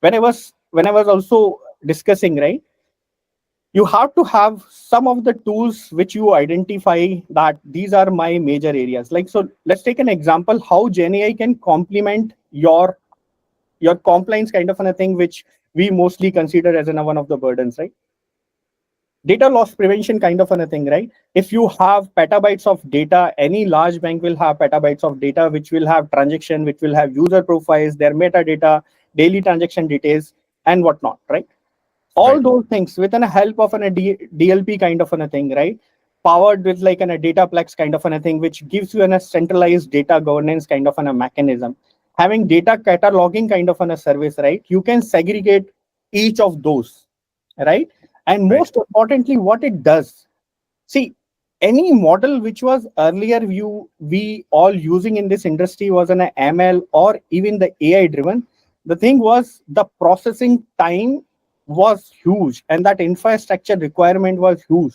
When I was also discussing, right, you have to have some of the tools which you identify that these are my major areas. Like, so let's take an example how Gen AI can complement your compliance kind of a thing, which we mostly consider as one of the burdens, right? Data loss prevention kind of a thing, right? If you have petabytes of data, any large bank will have petabytes of data, which will have transaction, which will have user profiles, their metadata, daily transaction details, and whatnot, right? All those things within a help of a DLP kind of a thing, right? Powered with like a dataplex kind of a thing, which gives you a centralized data governance kind of a mechanism. Having data cataloging kind of a service, right? You can segregate each of those, right? And most importantly, what it does, see, any model which was earlier we all using in this industry was an ML or even the AI driven. The thing was the processing time was huge, and that infrastructure requirement was huge.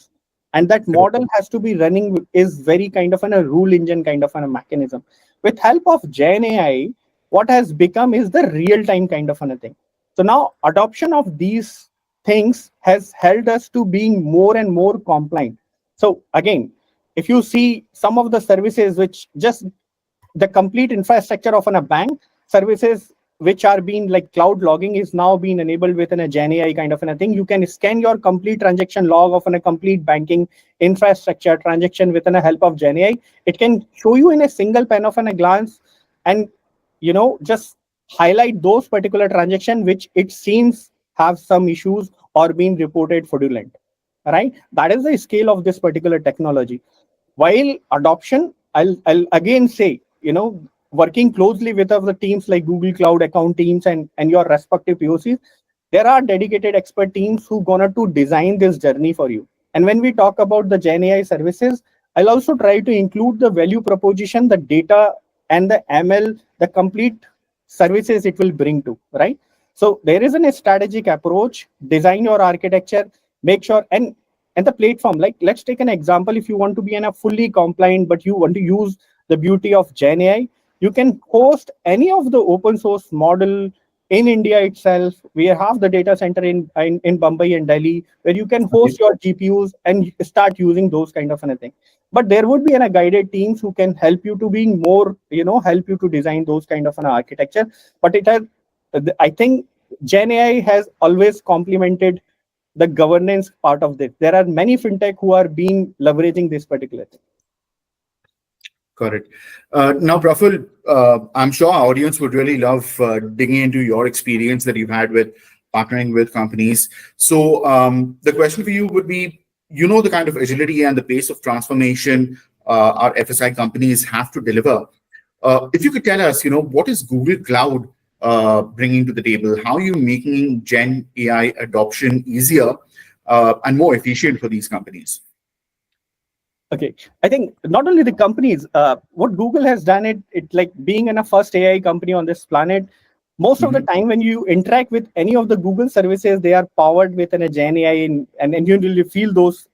And that model has to be running is very kind of a rule engine kind of a mechanism. With help of Gen AI, what has become is the real time kind of a thing. So now adoption of these things has held us to being more and more compliant. So again, if you see some of the services which just the complete infrastructure of a bank services which are being like cloud logging is now being enabled within a Gen AI kind of a thing. You can scan your complete transaction log of a complete banking infrastructure transaction within a help of Gen AI. It can show you in a single pen of a glance, and just highlight those particular transaction which it seems have some issues or being reported fraudulent, right? That is the scale of this particular technology. While adoption, I'll again say, working closely with other teams like Google Cloud account teams and your respective POCs, there are dedicated expert teams who gonna to design this journey for you. And when we talk about the Gen AI services, I'll also try to include the value proposition, the data and the ML, the complete services it will bring to, right? So there is a strategic approach, design your architecture, make sure, and the platform, like let's take an example. If you want to be in a fully compliant, but you want to use the beauty of Gen AI, you can host any of the open source model in India itself. We have the data center in Bombay and Delhi, where you can host your GPUs and start using those kind of anything. But there would be a guided teams who can help you to being more, help you to design those kind of an architecture. But it has, I think Gen AI has always complemented the governance part of this. There are many fintech who are being leveraging this particular thing. Correct. Now, Praful, I'm sure our audience would really love digging into your experience that you've had with partnering with companies. So the question for you would be, the kind of agility and the pace of transformation our FSI companies have to deliver. If you could tell us, what is Google Cloud bringing to the table? How are you making Gen AI adoption easier and more efficient for these companies? Okay, I think not only the companies, what Google has done, it like being in a first AI company on this planet. Most of the time when you interact with any of the Google services, they are powered with a Gen AI, and you really feel those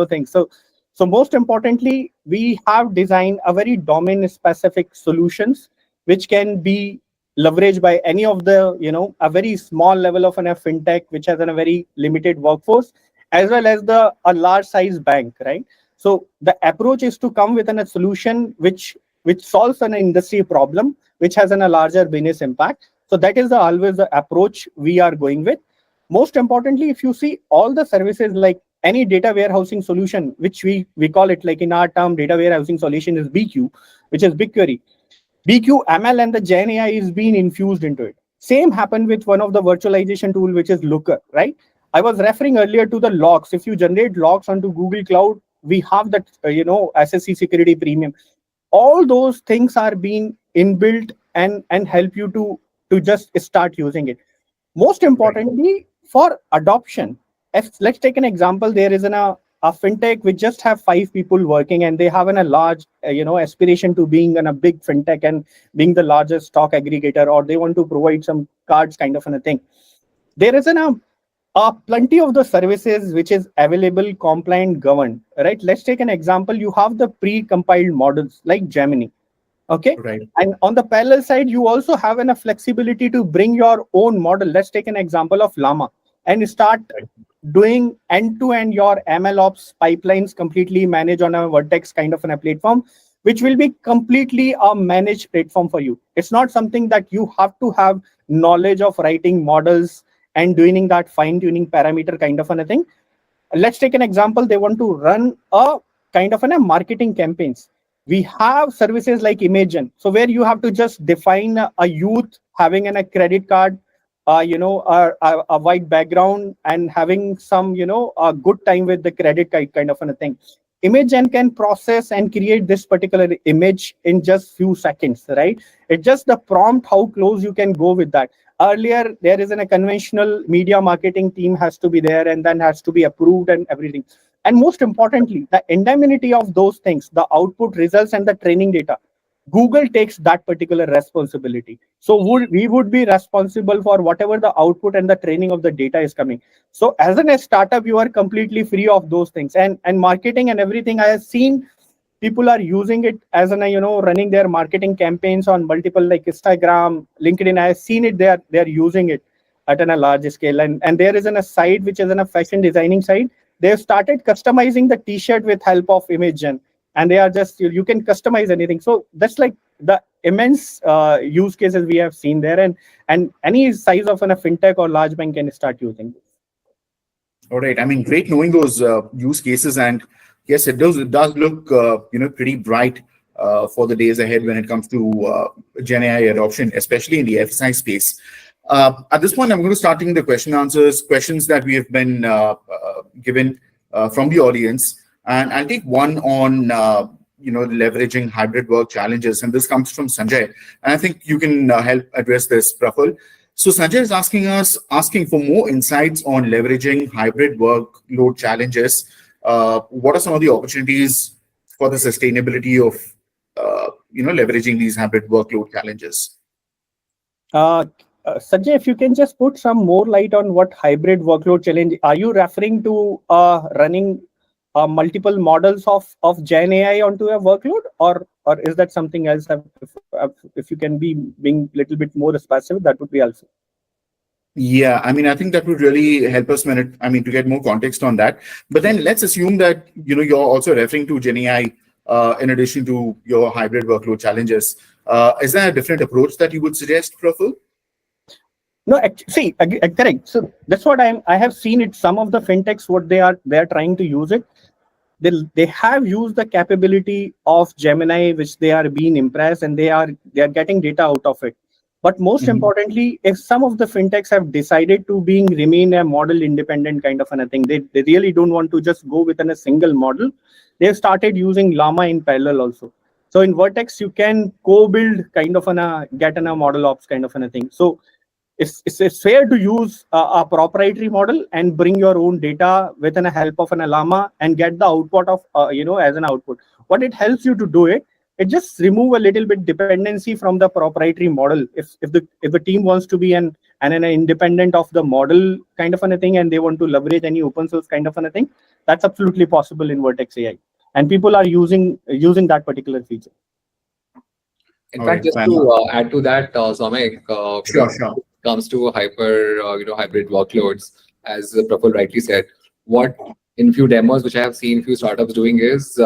things. So most importantly, we have designed a very domain specific solutions which can be leveraged by any of the a very small level of a fintech which has a very limited workforce, as well as a large size bank, right? So the approach is to come with a solution which solves an industry problem, which has a larger business impact. So that is always the approach we are going with. Most importantly, if you see all the services like any data warehousing solution, which we call it, like in our term, data warehousing solution is BQ, which is BigQuery. BQ, ML, and the Gen AI is being infused into it. Same happened with one of the virtualization tool, which is Looker, right? I was referring earlier to the logs. If you generate logs onto Google Cloud, we have that, SSC security premium. All those things are being inbuilt and help you to just start using it. Most importantly, for adoption, if let's take an example, there is a fintech which just have 5 people working, and they have a large aspiration to being in a big fintech and being the largest stock aggregator, or they want to provide some cards kind of a thing. There is plenty of the services which is available, compliant, governed, right? Let's take an example. You have the pre-compiled models like Gemini. Okay. Right. And on the parallel side, you also have a flexibility to bring your own model. Let's take an example of Llama and start doing end-to-end your MLOps pipelines completely managed on a Vertex kind of a platform, which will be completely a managed platform for you. It's not something that you have to have knowledge of writing models and doing that fine-tuning parameter kind of a thing. Let's take an example. They want to run a kind of a marketing campaigns. We have services like Imagen, so where you have to just define a youth having a credit card, a white background, and having some, a good time with the credit card kind of a thing. Imagen can process and create this particular image in just few seconds, right? It's just the prompt, how close you can go with that. Earlier, there is a conventional media marketing team has to be there, and then has to be approved and everything. And most importantly, the indemnity of those things, the output results and the training data, Google takes that particular responsibility. So we would be responsible for whatever the output and the training of the data is coming. So as a startup, you are completely free of those things. And marketing and everything, I have seen people are using it as running their marketing campaigns on multiple like Instagram, LinkedIn. I have seen it. They're using it at a large scale. And there is a site which is a fashion designing site. They've started customizing the t-shirt with help of Imagen, and they are just, you can customize anything. So that's like the immense use cases we have seen there, and any size of a fintech or large bank can start using this. All right. I mean, great knowing those use cases, and yes, it does look pretty bright for the days ahead when it comes to Gen AI adoption, especially in the FSI space. At this point, I'm going to start taking the questions that we have been given from the audience, and I'll take one on leveraging hybrid work challenges, and this comes from Sanjay, and I think you can help address this, Praful. So Sanjay is asking for more insights on leveraging hybrid workload challenges. What are some of the opportunities for the sustainability of leveraging these hybrid workload challenges? Sanjay, if you can just put some more light on what hybrid workload challenge, are you referring to running multiple models of Gen AI onto a workload, or is that something else? If you can be being a little bit more specific, that would be helpful. Yeah, I mean, I think that would really help us to get more context on that. But then let's assume that you're also referring to Gen AI in addition to your hybrid workload challenges. Is there a different approach that you would suggest, Praful? No, actually, see, correct. So that's what I have seen it. Some of the fintechs, what they are trying to use it. They have used the capability of Gemini, which they are being impressed, and they are getting data out of it. But most importantly, if some of the fintechs have decided to remain a model independent kind of a thing, they really don't want to just go within a single model. They've started using Llama in parallel also. So in Vertex, you can co-build kind of get a model ops kind of a thing. So it's fair to use a proprietary model and bring your own data within a help of an llama and get the output of as an output. What it helps you to do it just remove a little bit dependency from the proprietary model. If the team wants to be an independent of the model kind of a thing, and they want to leverage any open source kind of a thing, that's absolutely possible in Vertex AI, and people are using that particular feature. In fact, just to add to that, Somek, Sure. comes to hybrid workloads, as Praful rightly said, what in few demos which I have seen few startups doing is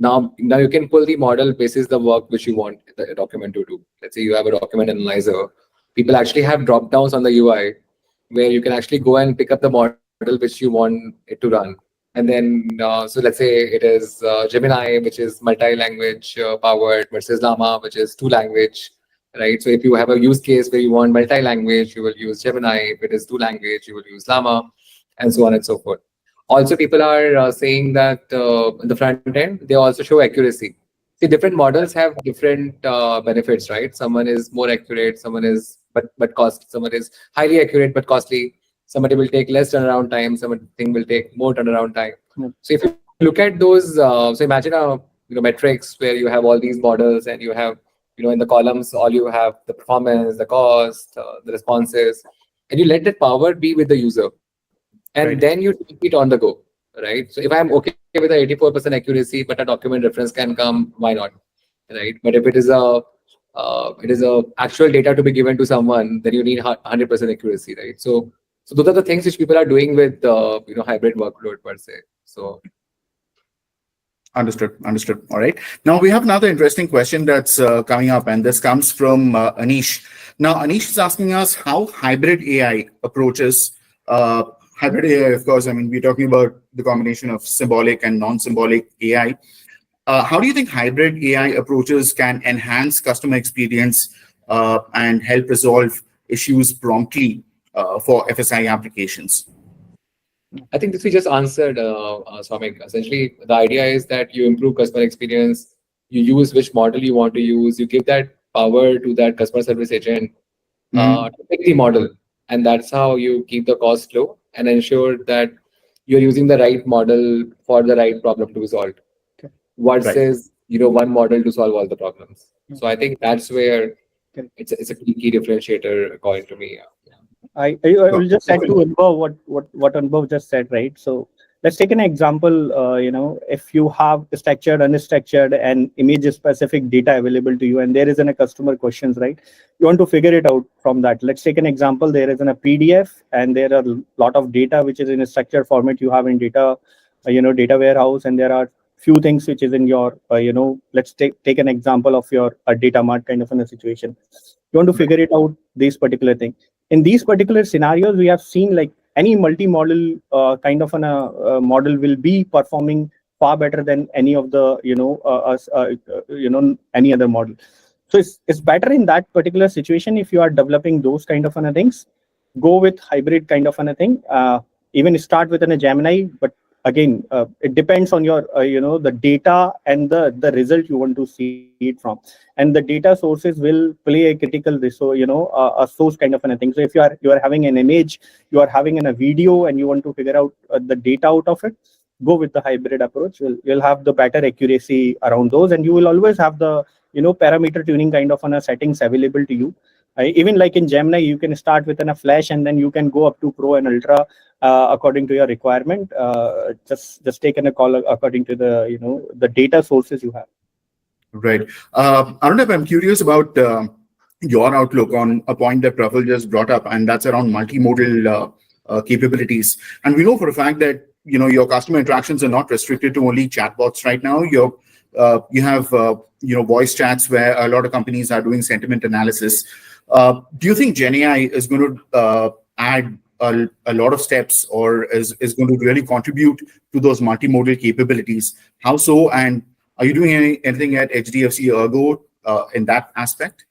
now you can pull the model basis the work which you want the document to do. Let's say you have a document analyzer. People actually have drop downs on the UI where you can actually go and pick up the model which you want it to run. And then, so let's say it is Gemini, which is multi-language powered, versus Llama, which is two-language, right? So if you have a use case where you want multi-language, you will use Gemini. If it is two-language, you will use Llama, and so on and so forth. Also, people are saying that in the front end, they also show accuracy. See, different models have different benefits, right? Someone is more accurate, someone is but cost, someone is highly accurate but costly. Somebody will take less turnaround time, something will take more turnaround time. So if you look at those, so imagine a metrics where you have all these models and you have in the columns all you have the performance, the cost, the responses, and you let that power be with the user, and then you take it on the go, right? So if I'm okay with the 84% accuracy, but a document reference can come, why not, right? But if it is a actual data to be given to someone, then you need 100% accuracy, right? So those are the things which people are doing with hybrid workload per se. So Understood. All right. Now we have another interesting question that's coming up, and this comes from Anish. Now Anish is asking us how hybrid AI approaches. Hybrid AI, of course, I mean, we're talking about the combination of symbolic and non-symbolic AI. How do you think hybrid AI approaches can enhance customer experience and help resolve issues promptly for FSI applications? I think this we just answered, Swamik. Essentially, the idea is that you improve customer experience, you use which model you want to use, you give that power to that customer service agent to pick the model. And that's how you keep the cost low and ensure that you're using the right model for the right problem to be solved. Okay. Versus one model to solve all the problems. So I think that's where it's a key differentiator according to me. I will just add to Anubhav what Anubhav just said, right? So let's take an example. If you have structured, unstructured, and image-specific data available to you, and there is a customer questions, right? You want to figure it out from that. Let's take an example. There is a PDF, and there are a lot of data which is in a structured format. You have in data, data warehouse, and there are few things which is in your, let's take an example of your data mart kind of in a situation. You want to figure it out, this particular thing. In these particular scenarios, we have seen like any multi-model kind of a model will be performing far better than any of the any other model. So it's better in that particular situation if you are developing those kind of things. Go with hybrid kind of a thing. Even start with a Gemini, but again, it depends on your the data and the result you want to see it from, and the data sources will play a critical a source kind of a thing. So if you are having an image, you are having a video, and you want to figure out the data out of it, go with the hybrid approach. You'll have the better accuracy around those, and you will always have the parameter tuning kind of settings available to you. Even like in Gemini, you can start with a flash, and then you can go up to pro and ultra according to your requirement. Just take a call according to the data sources you have. Right. Arunabh, I'm curious about your outlook on a point that Praful just brought up, and that's around multimodal capabilities. And we know for a fact that your customer interactions are not restricted to only chatbots right now. You have voice chats where a lot of companies are doing sentiment analysis. Do you think GenAI is going to add a lot of steps, or is going to really contribute to those multimodal capabilities? How so? And are you doing anything at HDFC Ergo in that aspect?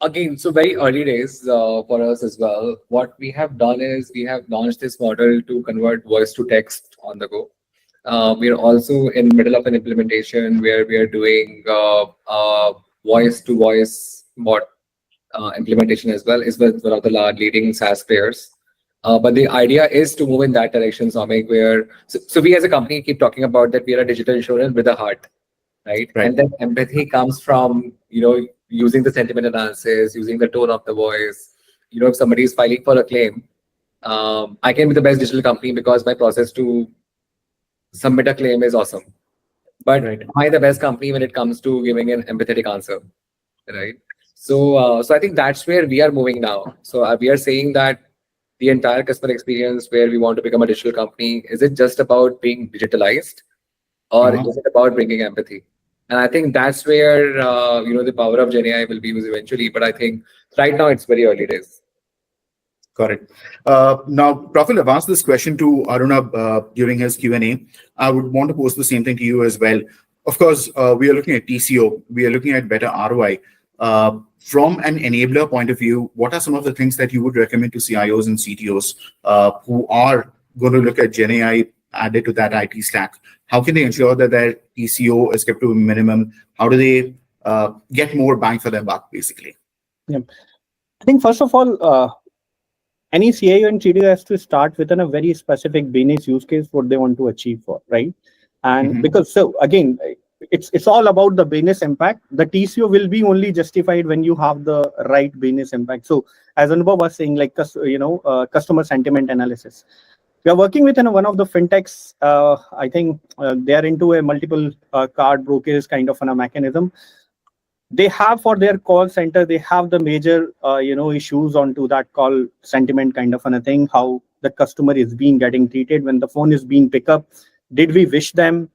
Again, so very early days for us as well. What we have done is we have launched this model to convert voice to text on the go. We are also in middle of an implementation where we are doing voice to voice bot implementation as well. Is with one of the large leading SaaS players. But the idea is to move in that direction, Samik, where so we as a company keep talking about that we are a digital insurance with a heart, right? Right. And then empathy comes from, using the sentiment analysis, using the tone of the voice. If somebody is filing for a claim, I can be the best digital company because my process to submit a claim is awesome. But Right. am I the best company when it comes to giving an empathetic answer, right? So I think that's where we are moving now. So we are saying that the entire customer experience where we want to become a digital company, is it just about being digitalized, or Uh-huh. is it about bringing empathy? And I think that's where the power of GenAI will be used eventually. But I think right now it's very early days. Got it. Now, Praful, I've asked this question to Aruna during his Q&A. I would want to pose the same thing to you as well. Of course, we are looking at TCO. We are looking at better ROI. From an enabler point of view, what are some of the things that you would recommend to CIOs and CTOs who are going to look at GenAI added to that IT stack? How can they ensure that their TCO is kept to a minimum? How do they get more bang for their buck, basically? Yeah. I think first of all, any CIO and CTO has to start within a very specific business use case what they want to achieve for, right? And Mhm. because so again, it's all about the business impact. The TCO will be only justified when you have the right business impact. So as Anubhav was saying, like customer sentiment analysis. We are working with one of the fintechs. I think they are into a multiple card brokers kind of a mechanism. They have for their call center, they have the major issues onto that call sentiment kind of a thing, how the customer is being getting treated when the phone is being picked up. Did we wish them,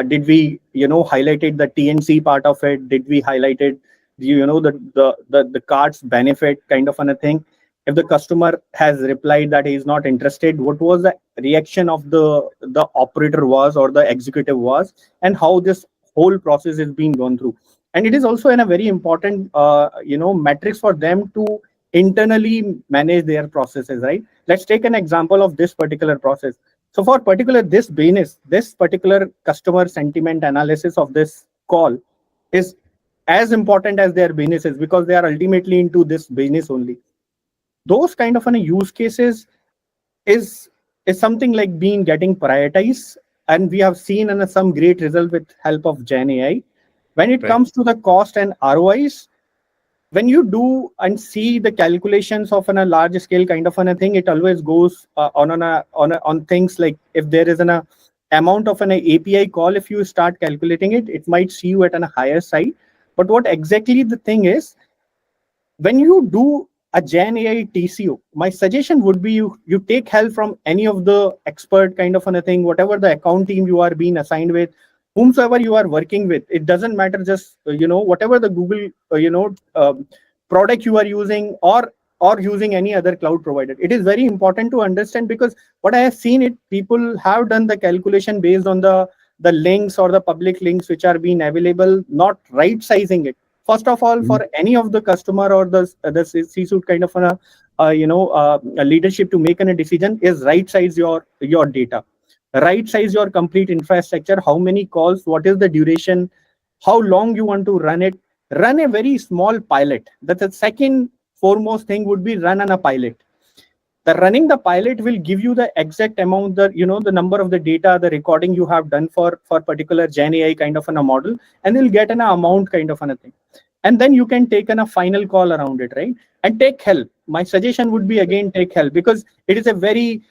did we highlighted the TNC part of it, did we highlighted the card's benefit kind of a thing. If the customer has replied that he is not interested, what was the reaction of the operator was, or the executive was, and how this whole process is being gone through. And it is also in a very important metrics for them to internally manage their processes, right? Let's take an example of this particular process. So for particular this business, this particular customer sentiment analysis of this call is as important as their businesses, because they are ultimately into this business only. Those kind of use cases is something like being getting prioritized, and we have seen some great result with help of Gen AI. When it Right. comes to the cost and ROIs, when you do and see the calculations of a large scale kind of a thing, it always goes on things like, if there is an amount of an API call, if you start calculating it, it might see you at a higher side. But what exactly the thing is, when you do a Gen AI TCO, my suggestion would be you take help from any of the expert kind of a thing, whatever the account team you are being assigned with, whomsoever you are working with. It doesn't matter, just whatever the Google product you are using, or using any other cloud provider. It is very important to understand, because what I have seen it, people have done the calculation based on the links or the public links which are being available, not right sizing it. First of all, for any of the customer or the C-suite kind of a leadership to make a decision, is right size your data, right size your complete infrastructure, how many calls, what is the duration, how long you want to run it. Run a very small pilot. That's the second foremost thing, would be run on a pilot. The running the pilot will give you the exact amount, the number of the data, the recording you have done for particular Gen AI kind of a model, and you'll get an amount kind of a thing. And then you can take a final call around it, right? And take help. My suggestion would be, again, take help, because it is a very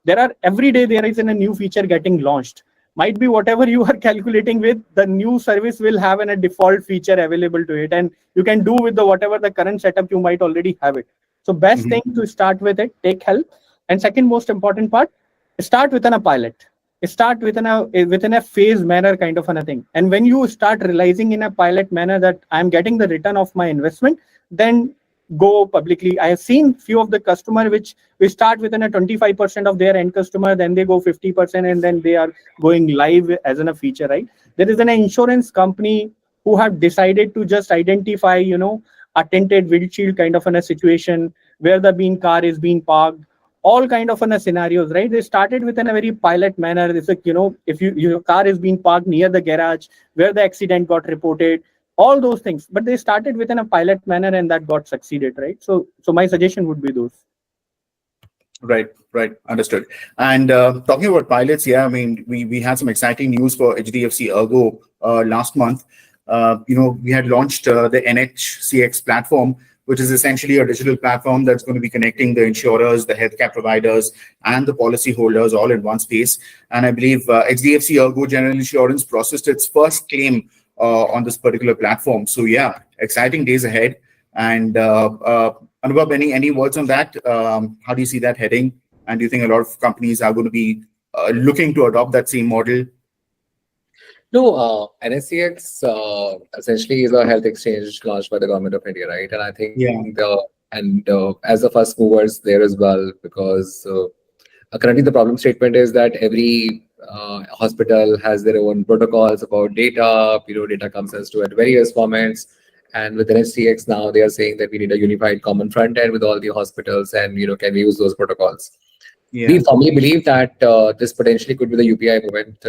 there are every day there is a new feature getting launched. Might be whatever you are calculating with, the new service will have a default feature available to it, and you can do with the whatever the current setup you might already have it. So best thing to start with it, take help. And second most important part, start with a pilot. start within a phase manner kind of a thing. And when you start realizing in a pilot manner that I'm getting the return of my investment, then go publicly. I have seen few of the customer which we start within a 25% of their end customer, then they go 50%, and then they are going live as in a feature, right? There is an insurance company who have decided to just identify, a tinted windshield kind of in a situation where the bean car is being parked, all kind of scenarios, right? They started within a very pilot manner. It's like, if your car is being parked near the garage where the accident got reported, all those things. But they started within a pilot manner and that got succeeded, right? So my suggestion would be those. Right. Understood. And talking about pilots, yeah, I mean, we had some exciting news for HDFC Ergo last month. We had launched the NHCX platform, which is essentially a digital platform that's going to be connecting the insurers, the healthcare providers, and the policy holders all in one space. And I believe HDFC Ergo General Insurance processed its first claim on this particular platform. So yeah, exciting days ahead. And Anubhav, any words on that? How do you see that heading? And do you think a lot of companies are going to be looking to adopt that same model? No, NSCX essentially is a health exchange launched by the government of India, right? And I think as the first movers there as well, because currently the problem statement is that every hospital has their own protocols about data. Data comes as to at various formats. And with NSCX now, they are saying that we need a unified common front end with all the hospitals, and can we use those protocols? Yeah. We firmly believe that this potentially could be the UPI movement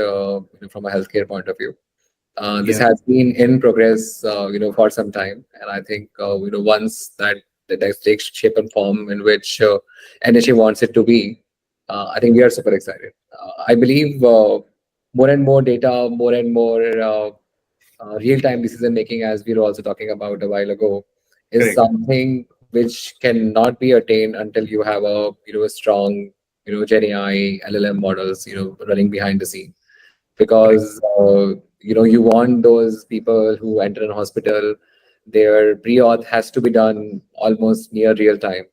from a healthcare point of view. This has been in progress, for some time, and I think once that takes shape and form in which NHA wants it to be, I think we are super excited. I believe more and more data, more and more real-time decision making, as we were also talking about a while ago, is something which cannot be attained until you have a strong Gen AI LLM models running behind the scene, because you want those people who enter a hospital, their pre-auth has to be done almost near real time.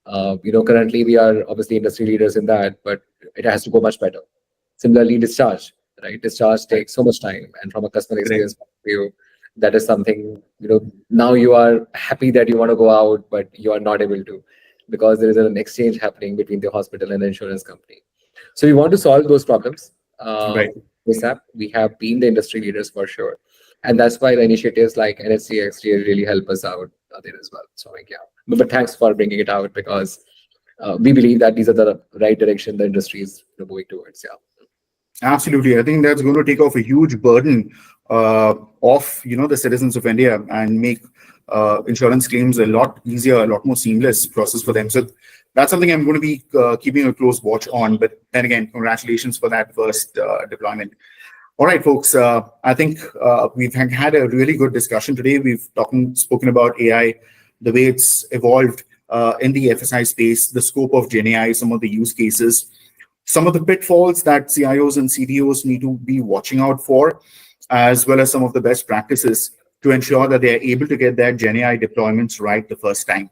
Currently we are obviously industry leaders in that, but it has to go much better. Similarly, discharge, right? Discharge takes so much time, and from a customer experience point of view, that is something, now you are happy that you want to go out, but you are not able to, because there is an exchange happening between the hospital and the insurance company. So we want to solve those problems. This app, we have been the industry leaders for sure. And that's why the initiatives like NHCX really help us out there as well. So but thanks for bringing it out, because we believe that these are the right direction the industry is moving towards. Absolutely. I think that's going to take off a huge burden of the citizens of India and make insurance claims a lot easier, a lot more seamless process for them. So that's something I'm going to be keeping a close watch on. But then again, congratulations for that first deployment. All right, folks. I think we've had a really good discussion today. We've spoken about AI, the way it's evolved in the FSI space, the scope of Gen AI, some of the use cases, some of the pitfalls that CIOs and CDOs need to be watching out for, as well as some of the best practices to ensure that they are able to get their Gen AI deployments right the first time.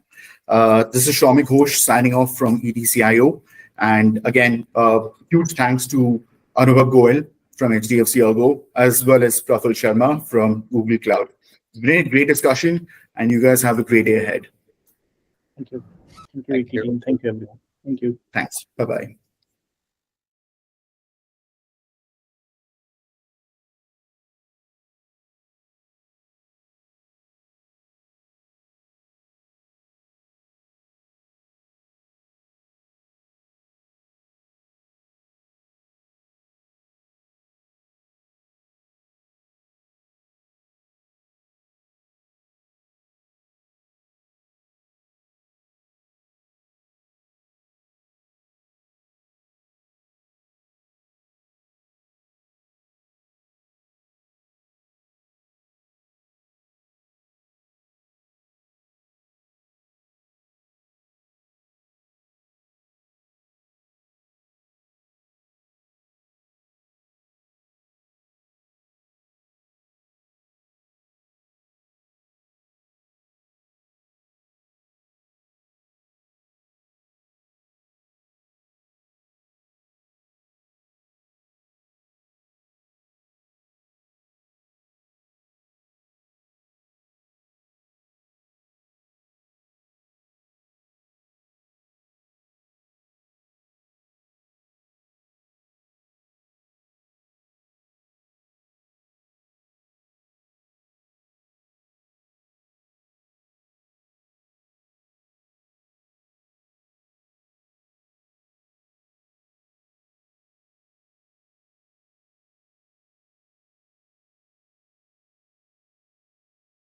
This is Soumik Ghosh signing off from EDCIO. And again, huge thanks to Anubhav Goel from HDFC Ergo, as well as Praful Sharma from Google Cloud. Great discussion, and you guys have a great day ahead. Thank you. Thank you, everyone. Thank you. Thanks. Bye-bye.